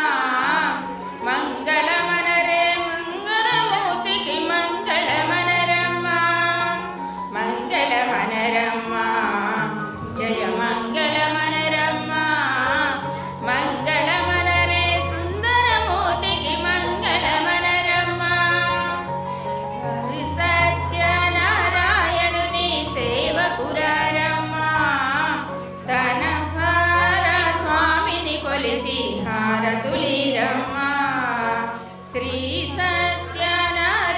D: మంగళమనరే మంగళమూర్తికి మంగళమనరమ్మా మంగళమనరమ్మా జయ మంగళమనరమ్మా మంగళమనరే సుందరమూర్తికి మంగళమనరమ్మా సత్యనారాయణుని సేవకురారమ్మా తన స్వామిని కొలిచి హారతులీరమ్మా శ్రీ సత్యనారాయణుని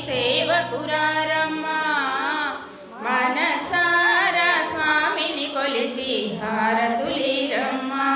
D: సేవకురారమ్మా మనసారా స్వామిని కొలిచి హారతులీరమ్మా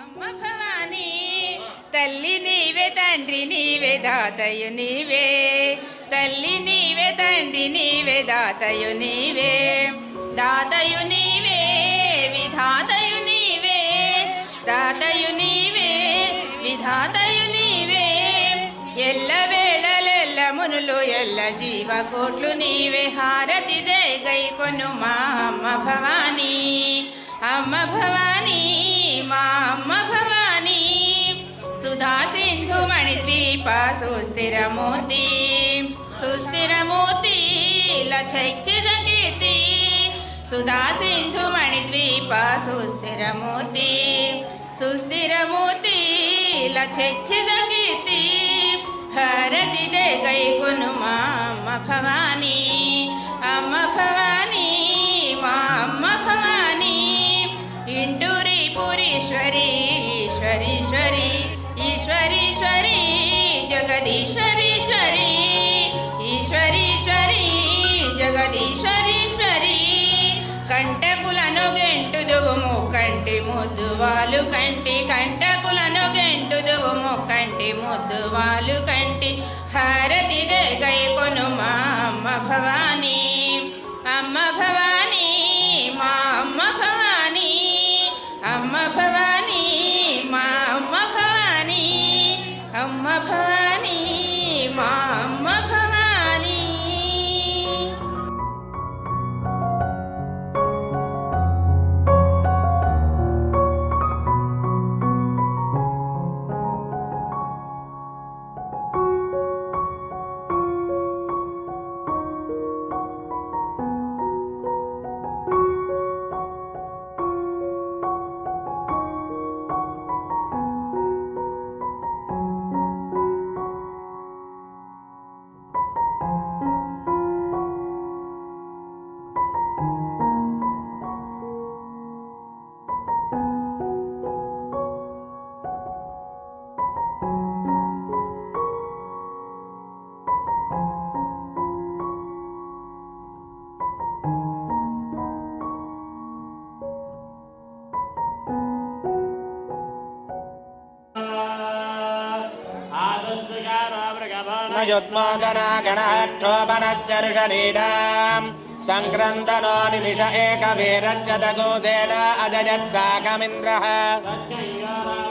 D: అమ్మ భవానీ తల్లి నీవే తండ్రి నీవే దాతయు నీవే తల్లి నీవే తండ్రి నీవే దాతయు నీవే దాతయు నీవే విధాతయు నీవే దాతయు నీవే విధాతయు నీవే ఎల్ల వేళలెల్ల మునులు ఎల్ల జీవకోట్లు నీవే హారతి గై కొను మా అమ్మ భవానీ అమ్మ భవానీ మా అమ్మ భవానీ సుధా సింధు మణిద్వీప సుస్థిరమూర్తి సుస్థిరమూర్తి లక్షిత కీర్తి సుధా సింధు మణిద్వీప సుస్థిరమూర్తి సుస్థిరమూర్తి లక్షిత కీర్తి హరతి గై కొను మా అమ్మ భవానీ అమ్మ భవానీ మా అమ్మ భవానీ ఇంటూరి పురీశ్వరి ఈశ్వరీశ్వరి ఈశ్వరీశ్వరి జగదీశ్వరీశ్వరి ఈశ్వరీశ్వరి జగదీశ్వరీశ్వరి కంటకులను గెంటుదువు కంటి ముద్దువాలు కంటి కంటకులను గెంటుదువు కంటి ముద్దువాలు కంటి హారతి గై కొను మా అమ్మ భవానీ అమ్మ భవానీ మా అమ్మ భవానీ అమ్మ భవానీ మా అమ్మ భవానీ అమ్మ భవానీ మా అమ్మ భవానీ
E: युद्मोदनागणक्षोभनच्चर्षनीडाम् सङ्क्रन्दनो निमिष एकवीरच्यतगोजेन अजयत्साकमिन्द्रः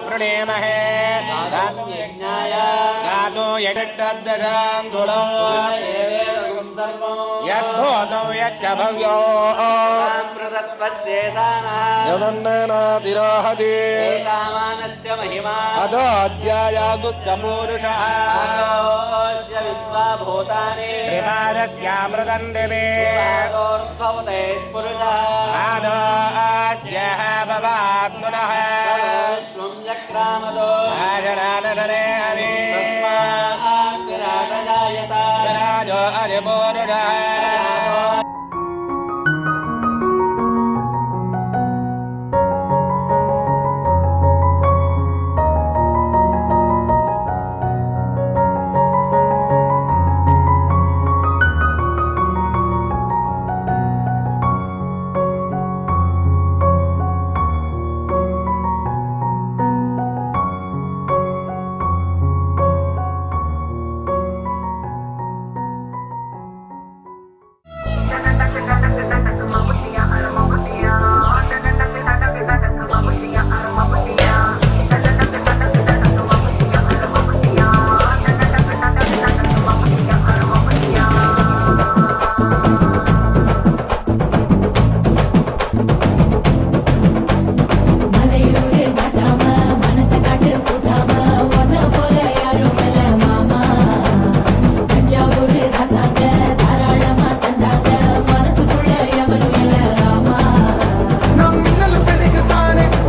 E: वृणीमहे गातो यदिष्टद्दशान्तुलो यद्भूतो यच्च भव्यो यदन्नेनातिरोहति अधोऽध्यायागुश्च पूरुषः त्रिपादस्यामृतम् दिवे आदोऽस्यः भवात्मनः आजनानधने अभि विराजो अधिपूरुषः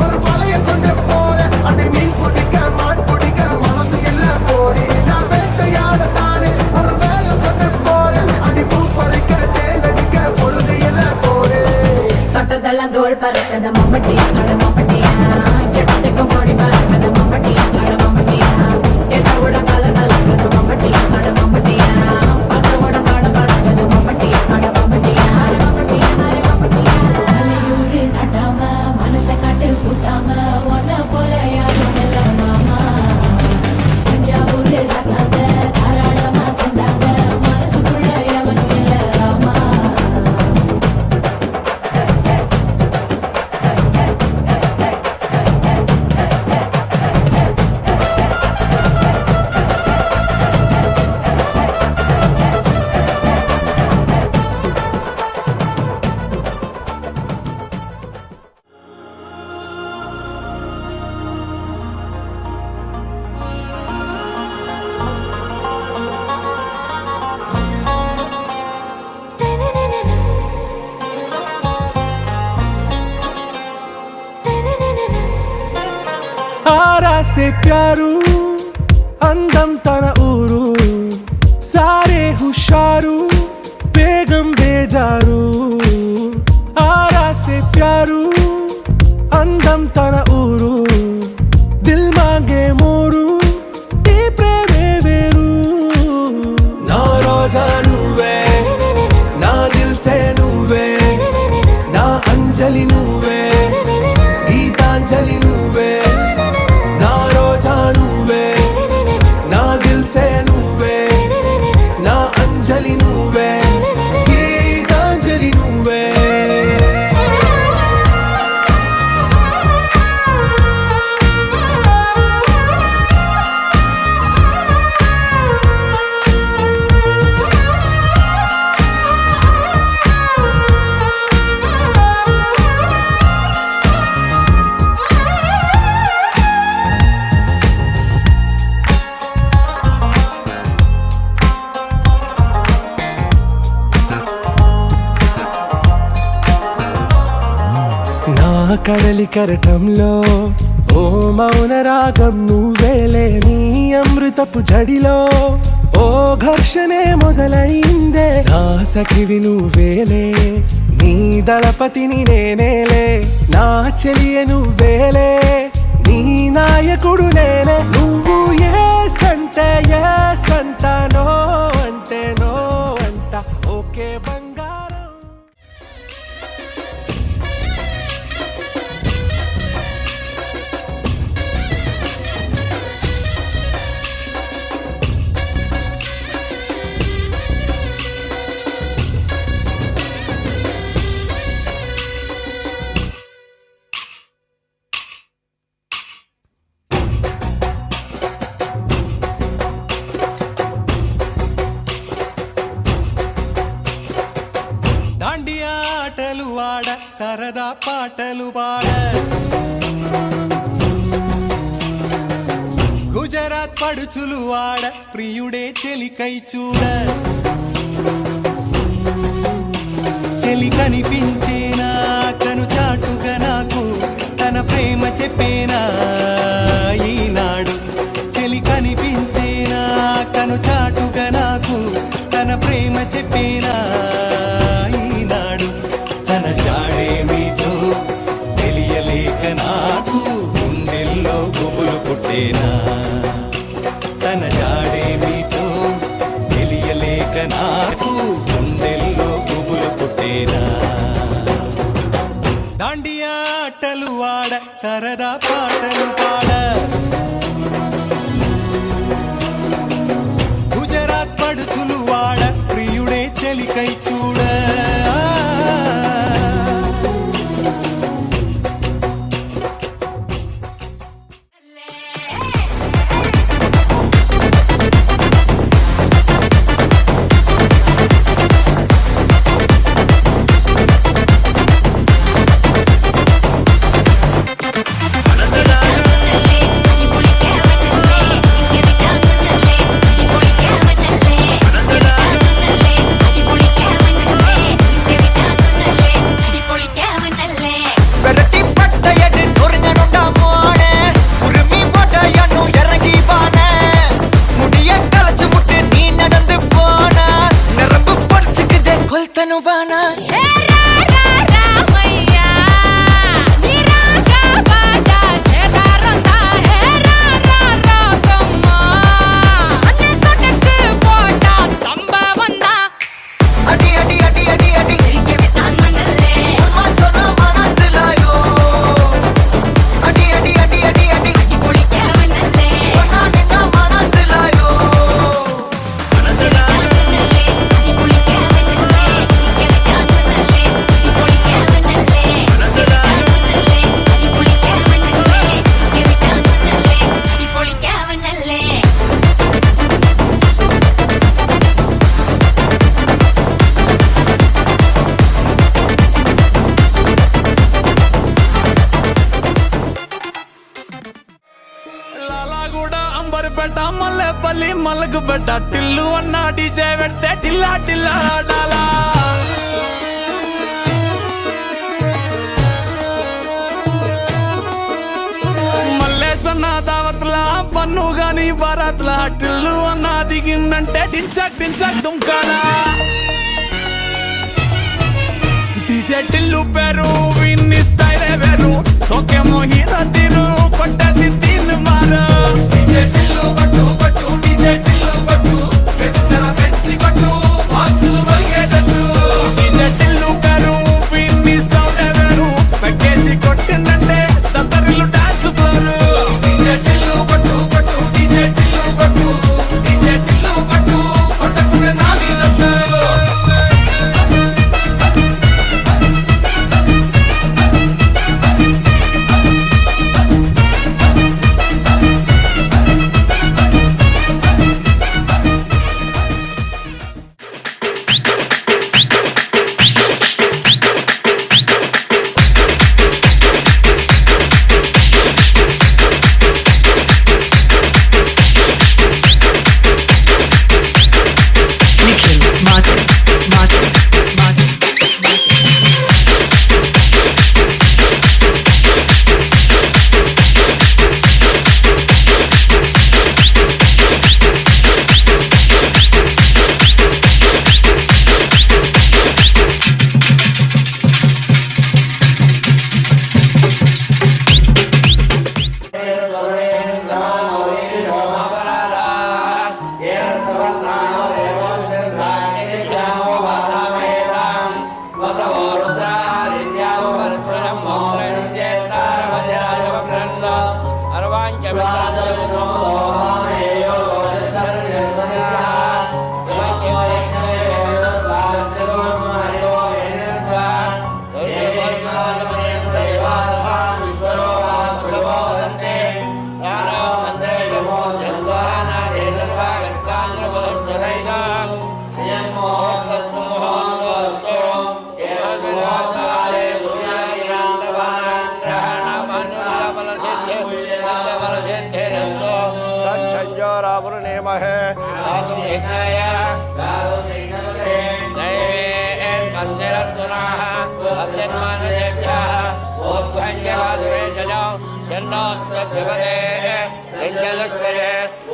F: ஒரு வளைய से प्यारू అందం తన ఊరు సారే హుషారు బేగం బేజారు ఆరా సే ప్యారు అందం తన ఊరు దిల్ మాంగే మోరు ఈ ప్రేమే వేరు నా రోజా నువ్వే నా దిల్ సే నువ్వే నా అంజలి నువ్వే గీతాంజలి నువ్వే నా రోజా నువ్వే నా దిల్ సే నువ్వే నా అంజలి నువ్వే గీతాంజలి నువ్వే కడలి కరటంలో ఓ మౌన రాగం నువ్వేలే నీ అమృతపు జడిలో ఓ ఘర్షణే మొదలైందే నా సఖివి నువ్వేలే నీ దళపతిని నేనేలే నా చెలియ నువ్వేలే నీ నాయకుడు నేనే నువ్వు ఏ సంట నో అంటే నో అంట ఓకే బంగారం
G: ఆటలు ఆడ సరదా పాటలు పాడ గుజరాత్ పడుచులు ఆడ ప్రియుడే చెలికై చూడ చెలి కనిపించేనా కను చాటుగా నాకు తన ప్రేమ చెప్పేనా ఈనాడు చెలి కనిపించేనా కను చాటుగా నాకు తన ప్రేమ చెప్పేనా తన జాడేమిటో తెలియలేక నాకు గుండెల్లో గుబులు పుట్టేనా తన జాడేమిటో తెలియలేక నాకు గుండెల్లో గుబులు పుట్టేనా దాండియా ఆటలు ఆడ సరదా పాటలు పాడ గుజరాత్ పడుచులు వాడ ప్రియుడే చెలికై చూడ మల్లెపల్లి మల్లకు బెట్ట టిల్లు అన్న డీజే పెడితే టిల్లా టిల్లా ఆడాలా మల్లేసన్న దావత్ నీ భారత్ల టిల్లు అన్న దిగిందంటే టించక్ టించక్ దుంకాలా డీజే టిల్లు పేరు విన్ని స్టైలే వేరు సోకేమో హీరో తీరు కొట్టది తిన్ మారు డీజే టిల్లు కొట్టు కొట్టు డీజే టిల్లు కొట్టు పెంచర పెంచి కొట్టు బాక్సులు వలిగేటట్టు డీజే టిల్లు పేరు విన్ని సౌండే వేరు పెక్కేసి కొట్టిందంటే తత్తరిల్లు డాన్స్ ఫ్లోర్ డీజే టిల్లు కొట్టు కొట్టు డీజే టిల్లు కొట్టు డీజే టిల్లు కొట్టు కొట్టకుండా నా మీద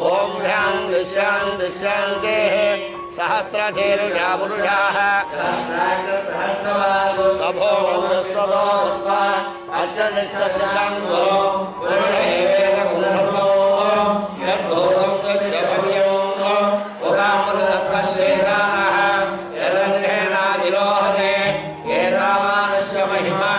G: ఓం శాంతి శాంతి శాంతి సహస్రధీరుజా పురుషాః సభోగం విశ్వతో అర్చనిష్టం గురో మహిమా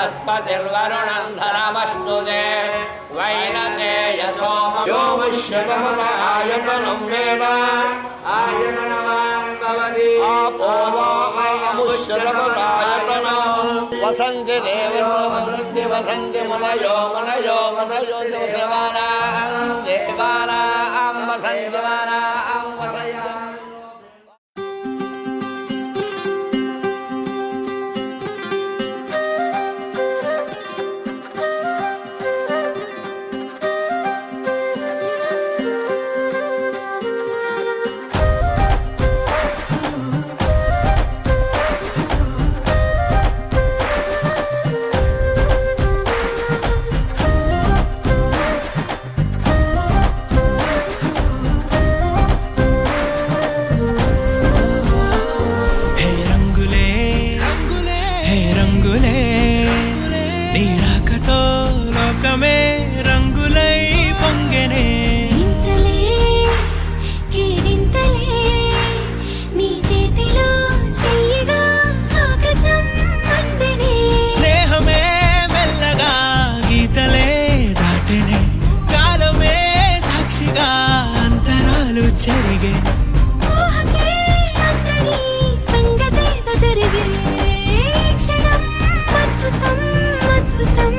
E: బృహస్పతిర్వరుణం ధనమస్తుతే వైనతేయ సోమ వ్యోమశ్యతమనాయతనం వేద ఆయతనవాన్ భవతి ఆపోవాముశ్యతమనాయతనం వసంతి దేవో వసంతి వసంతి మునయో మునయో మునయో దేవానాం దేవానాం వసంతి వానాం వసంతి.
F: హే రంగులే రంగులే హే రంగులే నీ రాకతో లోకమే రంగులై పొంగెనే
H: ఇంతలే కేరింతలే నీ చేతిలో చెయ్యగా ఆకాశం అందనే
F: స్నేహమే మెల్లగా గీతలే దాటెనే కాలమే సాక్షిగా అంతరాలు చెరిగే
H: ఊహకే అందని సంగతేదో జరిగే ఈ క్షణం అద్భుతం అద్భుతం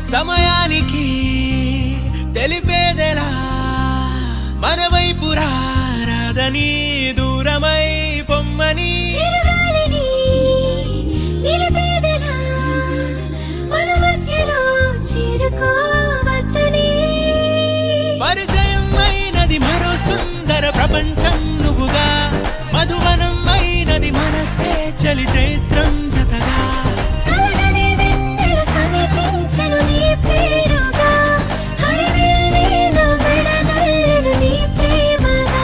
F: సమయానికి తెలిపేదెలా మన వైపు రాదని దూరమై పొమ్మని
H: చిరుగాలిని నిలిపేదెలా మన మధ్యలో చేరుకోవద్దని
F: పరిచయం అయినది మరో సుందర ప్రపంచం నువ్వుగా మధువనం అయినది మనసే చలి చైత్రం జతగా
H: కలగని వెన్నెల సమీపించెను నీ పేరుగా హరివిల్లేను విడదల్లెను నీ ప్రేమగా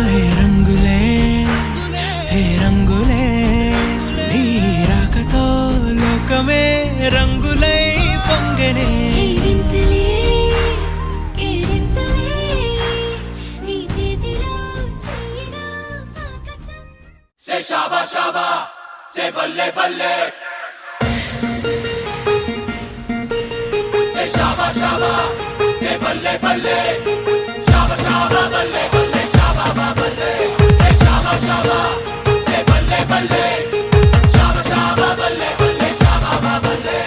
F: హే రంగులే హే రంగులే నీ రాకతో లోకమే రంగులై పొంగెనే
H: కేరింతలే కేరింతలే నీ చేతిలో చెయ్యగా ఆకాశం
G: Say shaba shaba, say balle balle. Say shaba shaba, say balle balle. Shaba shaba balle balle, shaba ba balle. Say shaba shaba, say balle balle. Shaba shaba balle balle, shaba ba balle.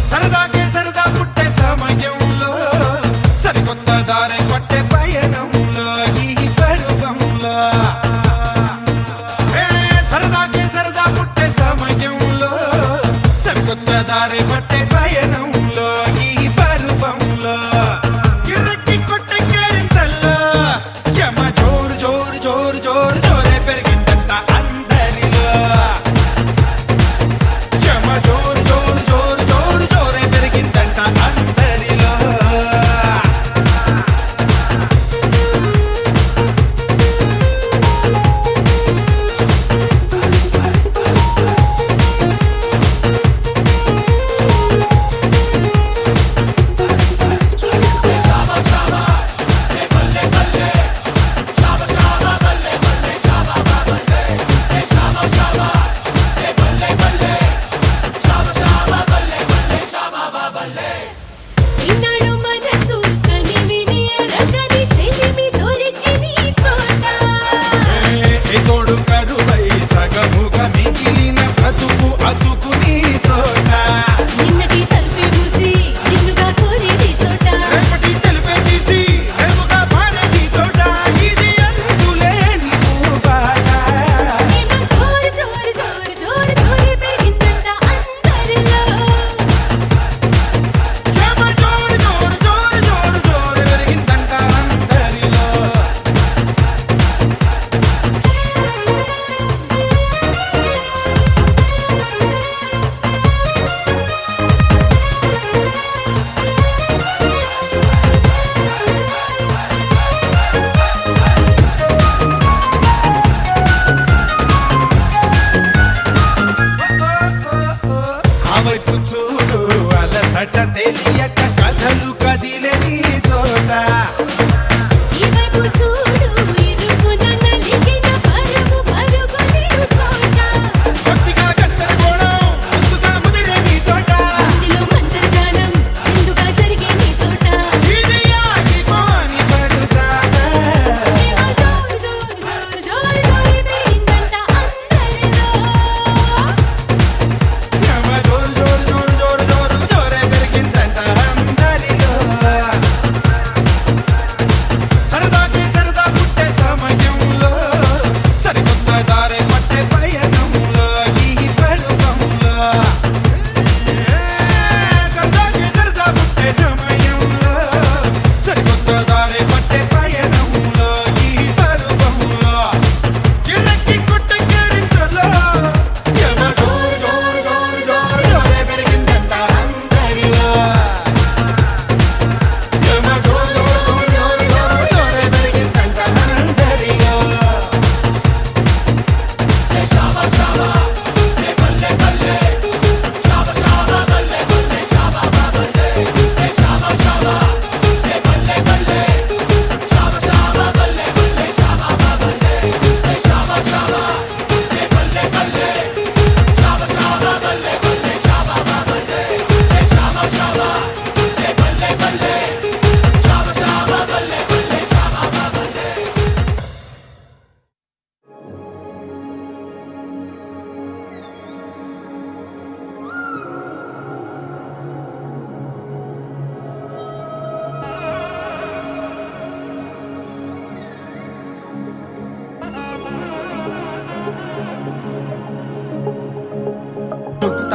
G: సరదాకే సరదా పుట్టే సమయంలో సరికొత్త దారి పట్టే పయనంలో ఈ పరువంలో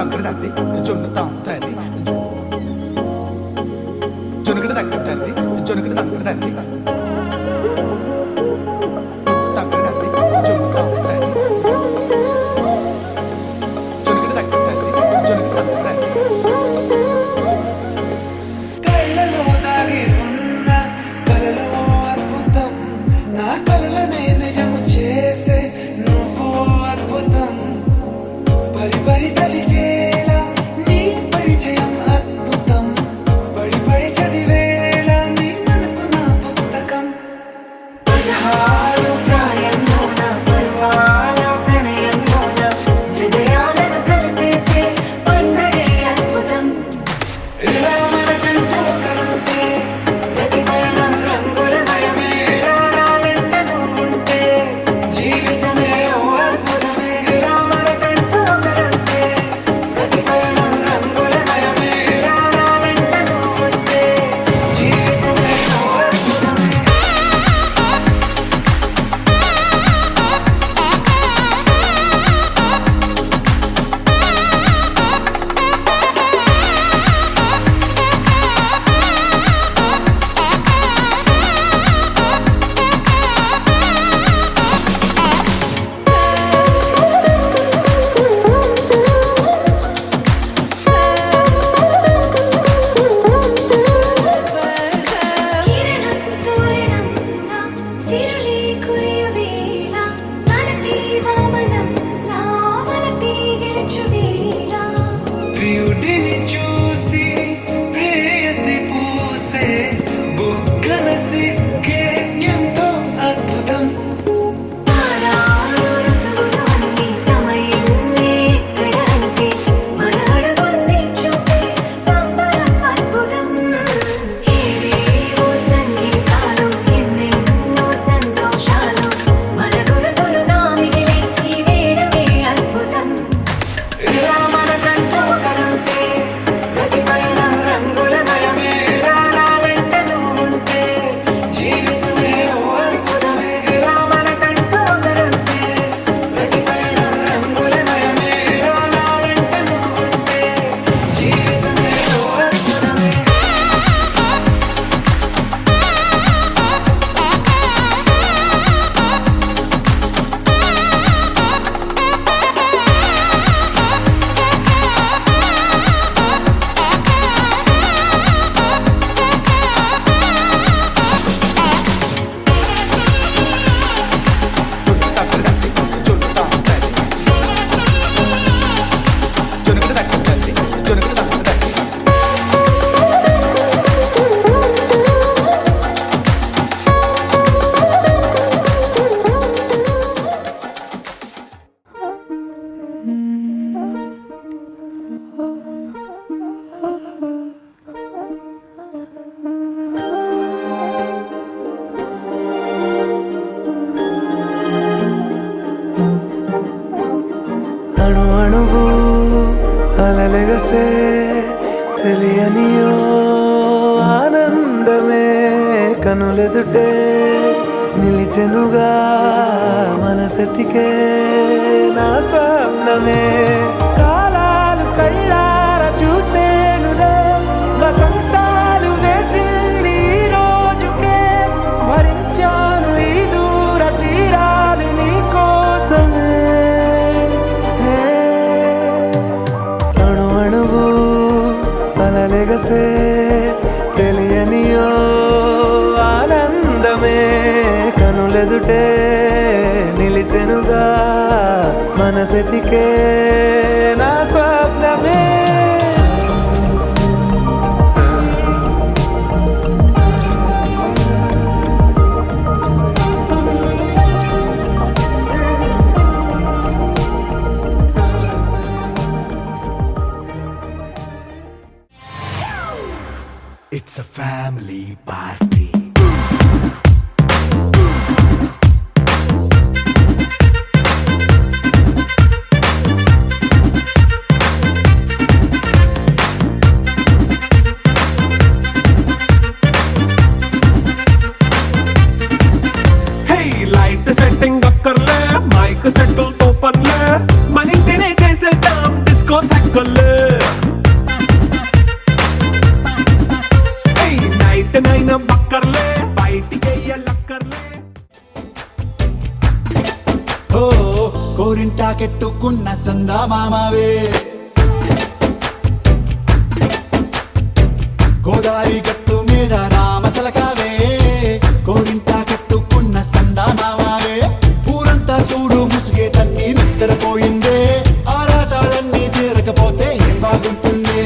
F: తక్కడ తంది జొన్ను తాంతని జొనుకడ తక్కడ తంది జొనుకడ తక్కడ తంది తక్కడ తంది జొన్ను తాంతని జొనుకడ తక్కడ తంది జొనుకడ తక్కడ తంది కళ్ళలో దాగి ఉన్న కలలో అద్భుతం నా కలలనే నిజము చేసే నువ్వు అద్భుతం పరి పరి తలిచేలా నీ పరిచయం అద్భుతం పడి పడి చదివేలా నీ మనసు నా పుస్తకం 16 ప్రాయంలోన పర్వాల ప్రణయంలోన హృదయాలను కలిపేసే పండగే అద్భుతం ఇలా మనకంటూ ఒకరుంటే ప్రతి పయనం రంగులమయమే ఇలా నా వెంట నువ్వుంటే జీవితమే ఓ అద్భుతమే ఇలా మనకంటూ ఒకరుంటే ప్రతి పయనం రంగులమయమే ఇలా నా వెంట నువ్వుంటే జీవితమే ఓ అద్భుతమే
H: కిరణం తోరణంలా సిరులే కురియవేళ తలపి వామనంలా వలపి గెలుచువేళ
F: ప్రియుడిని చూసి ప్రేయసి పూసే బుగ్గన సిగ్గే ఎంతో అద్భుతం
H: తారారు ఋతువులు అన్నీ తమ ఇల్లే ఎక్కడ అంటే మన అడుగుల్ని చూపే సంబరం అద్భుతం ఏవేవో సంగీతాలు ఎన్నెన్నో సంతోషాలు మన గురుతులు నా మిగిలి ఈ వేడమే అద్భుతం ఇలా మనకంటూ ఒకరుంటే ప్రతి పయనం రంగులమయమే ఇలా నా వెంట నువ్వుంటే జీవితమే ఓ అద్భుతమే ఇలా మనకంటూ ఒకరుంటే ప్రతి పయనం రంగులమయమే ఇలా నా వెంట నువ్వుంటే జీవితమే ఓ అద్భుతమే అణు అణువు అలలెగసే తెలియనియో ఆనందమే కనులెదుటే నిలిచెనుగా మనసెతికే నా స్వప్నమే కాలాలు కళ్ళార చూసేనులే వసంతాలు వేచింది ఈ రోజుకే భరించాను ఈ దూర తీరాలు నీ కోసమే అణు అణువు అలలెగసే తెలియనియో ఆనందమే కనులెదుటే నిలిచెనుగా మనసెతికే నా స్వప్నమే It's a family party.
G: Setting అక్కర్లే మైక్ సెట్టులతో పనిలే మన ఇంటినే చేసేద్దాం డిస్కో థెక్కర్లే
H: కోరింటాకెట్టుకున్న సందా మామవే గోదారి గట్టు మీద రామసలకావే కోరింటాకెట్టుకున్న సందా మామవే ఊరంతా చూడు ముసుగే తన్ని నిద్రపోయిందే ఆరాటాలన్నీ తీరకపోతే ఏం బాగుంటుంది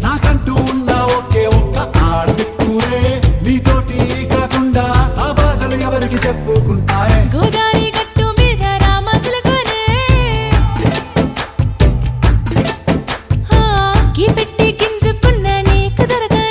H: నాకంటూ ఉన్న ఒకే ఒక్క ఆడదిక్కురే నీతోటి కాకుండా ఆ బాధలు ఎవరికి చెప్పుకుంటారే
C: గోదారి గట్టు మీద రామసలకనే గీ పెట్టి గింజుకున్న నీకు దొరకనే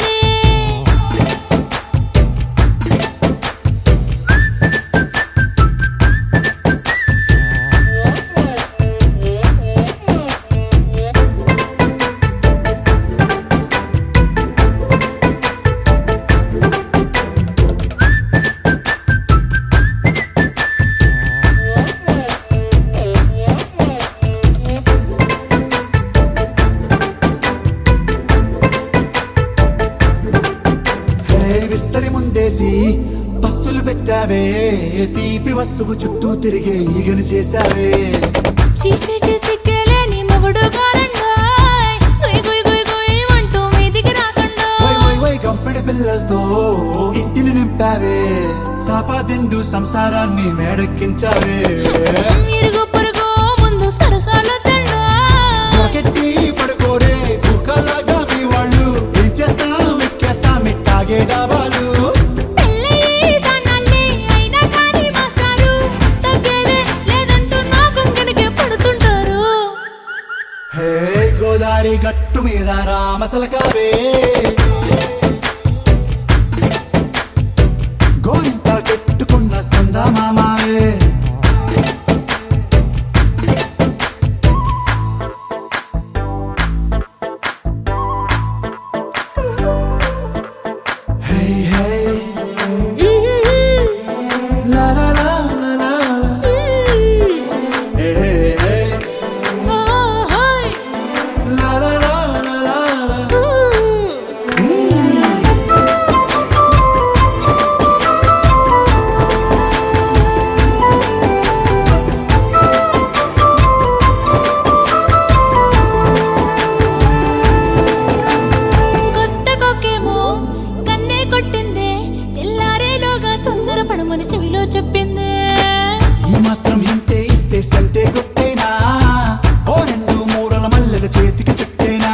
H: విస్తరి ముందేసి పస్తులు పెట్టావే తీపి వస్తువు చుట్టూ తిరిగే ఈగలు చేశావే
C: చీచీ చేసి కేలేని మొగుడు గారండాయ్ గుయ్ గుయ్ గుయ్ గుయ్ అంటూ మీదికి రాకండా
H: వై వై వై గంపెడి పిల్లలతో ఇంటిని నింపావే సాపాదిండు సంసారాన్ని మేడెక్కించావే
C: ఇరుగు పొరుగు ముందు సరసాలు తండా
H: పొరకెట్టి పడుకోరే కుక్కలాగా మీ వాళ్ళు ఏం చేస్తాం ఎక్కేస్తాం ఇట్టాగే డాబాలు
C: పెళ్ళయి దానాలే అయినా కానీ మాస్తారు తగ్గేదే లేదంటూ నా కొంగనికే పడుతుంటారు
H: హే గోదారి గట్టు మీద రామసలకావే గోరింట కట్టుకున్న సందా మామావే హే హే లా లా లా లా లా లా. హే హే హే
C: ఓహోయ్
H: లా లా లా లా లా లా.
C: కొత్త కొక్కేమో కన్నే కొట్టిందే తెల్లారేలోగా తొందర పడమని చెవిలో చెప్పిందే
H: ఈ మాత్రం ఇంటే ఇస్తే సంటే కొట్టేనా ఓ రెండు మూరల మల్లెల చేతికి చుట్టేనా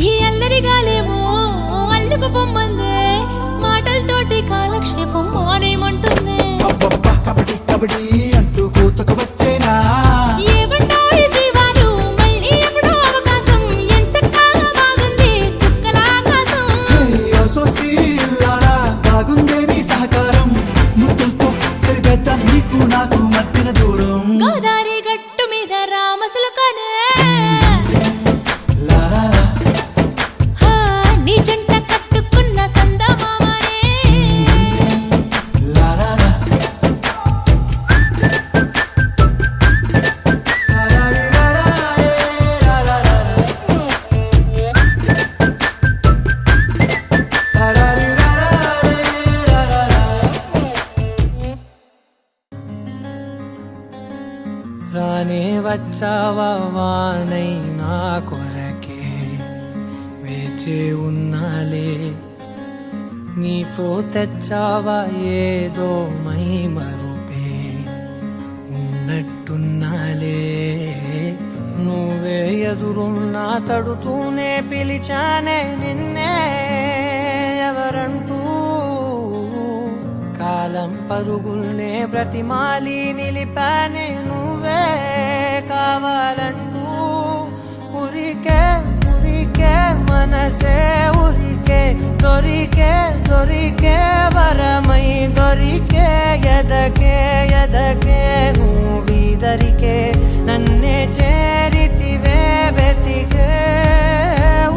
C: ఈ అల్లరిగాలేమో అల్లుకు పొమ్మందే మాటలతోటి కాలక్షేపం మానేమంటుంది
H: అబ్బబ్బా కబడ్డీ కబడ్డీ అంటూ కూతకు వచ్చేనా
C: ఏమంటావు జీవాలు మళ్ళీ ఎప్పుడో అవకాశం ఎంచక్కా బాగుంది చుక్కల ఆకాశం
H: హే అసోసి ఇల్లారా బాగుందే నీ సహకారం ముద్దులతో సరిపెద్ద నీకు నాకు మధ్యన దూరం
C: గోదారి గట్టు మీద రామసులకనే
H: లా లా లా.
C: నీ జంట కట్టుకున్న సందమామనే
H: లా లా లా. లా లా లా లా లా లా లా లా. లా లా లా లా లా లా లా.
I: రానే వచ్చావా వానై నా కొరకే వేచి ఉన్నాలే నీతో తెచ్చావా ఏదో మై మరుపే ఉన్నట్టున్నాలే నువ్వే ఎదురున్నా తడుతూనే పిలిచానే నిన్నే ఎవరంటూ కాలం పరుగుల్నే బ్రతిమాలి నిలిపానే నువ్వే కావాలంటూ ఉరికే ఉరికే మనసే ఉరికే దొరికే దొరికే వరమై దొరికే ఎదకే ఎదకే నువ్విదరికే నన్నే చేరితివే వెతికే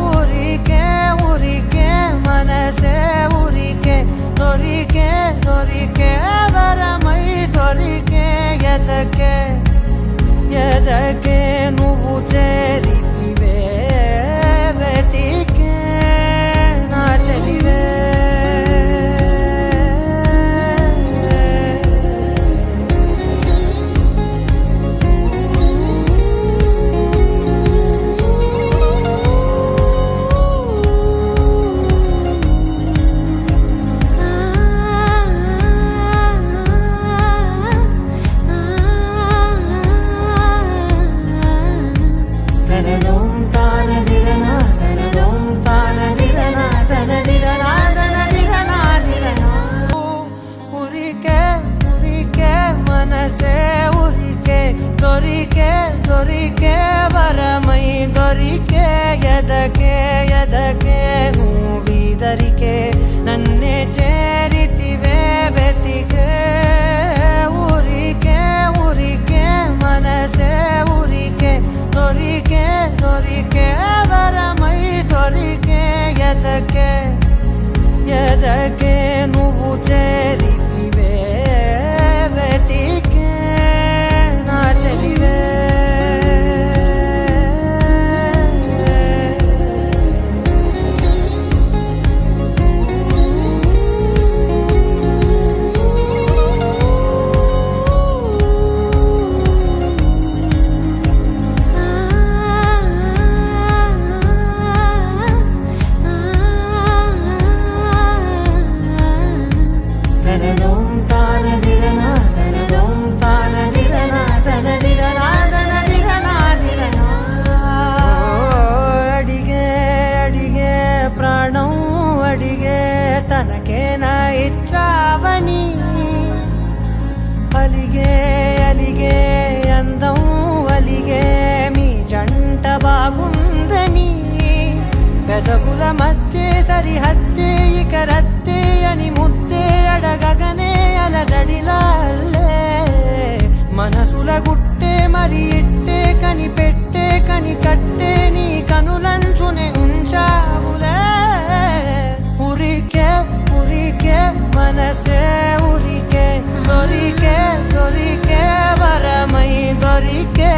I: ఊరికే ఊరికే మనసే ఊరికే దొరికే దొరికే వరమై దొరికే ఎదకే ఎదకే నువ్వు చేరితివే వెతికే నా చెలివే దొరికే వరమై దొరికే ఎదకే ఎదకే నువ్వీదరికే నన్నే చేరితివే వెతికే ఊరికే ఊరికే మనసే ఊరికే దొరికే దొరికే వరమై దొరికే ఎదకే ఎదకే నువ్వు చేరితివే వెతికే నా చెలివే తనదోం తానదిరనా తనదోం తానదిరనా తనదిరనా తనదిరనా దిరనా అడిగే అడిగే ప్రాణం అడిగే తనకేనా ఇచ్చావని అలిగే అలిగే అందం అలిగే మీ జంట బాగుందని పెదవుల మధ్య సరిహద్దే ఇక రద్దే అని ముద్దే అడగగనే అలజడిలాల్లే మనసుల గుట్టే మరి ఇట్టే కనిపెట్టే కని కట్టే నీ కనులంచునే ఉంచావులే ఉరికే ఉరికే మనసే ఉరికే దొరికే దొరికే వరమై దొరికే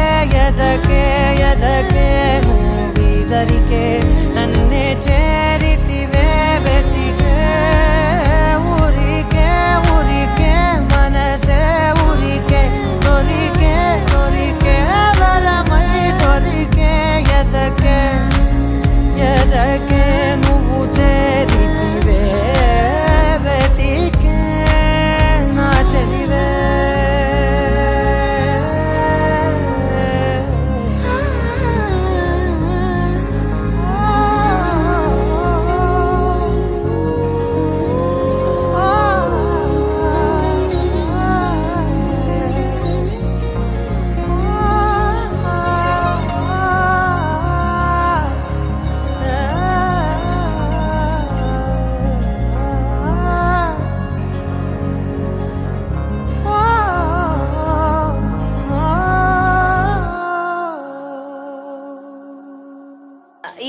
I: ఎదకే ఎదకే నువ్వీదరికే నన్నే చేరితివే వెతికే ఊరికే ఊరికే మనసే ఊరికే దొరికే దొరికే వరమై దొరికే ఎదకే ఎదకే నువ్వు చేరితివే వెతికే నా చెలివే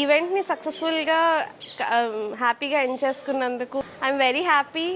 A: ఈవెంట్ని సక్సెస్ఫుల్గా హ్యాపీగా ఎండ్ చేసుకున్నందుకు ఐఎమ్ వెరీ హ్యాపీ.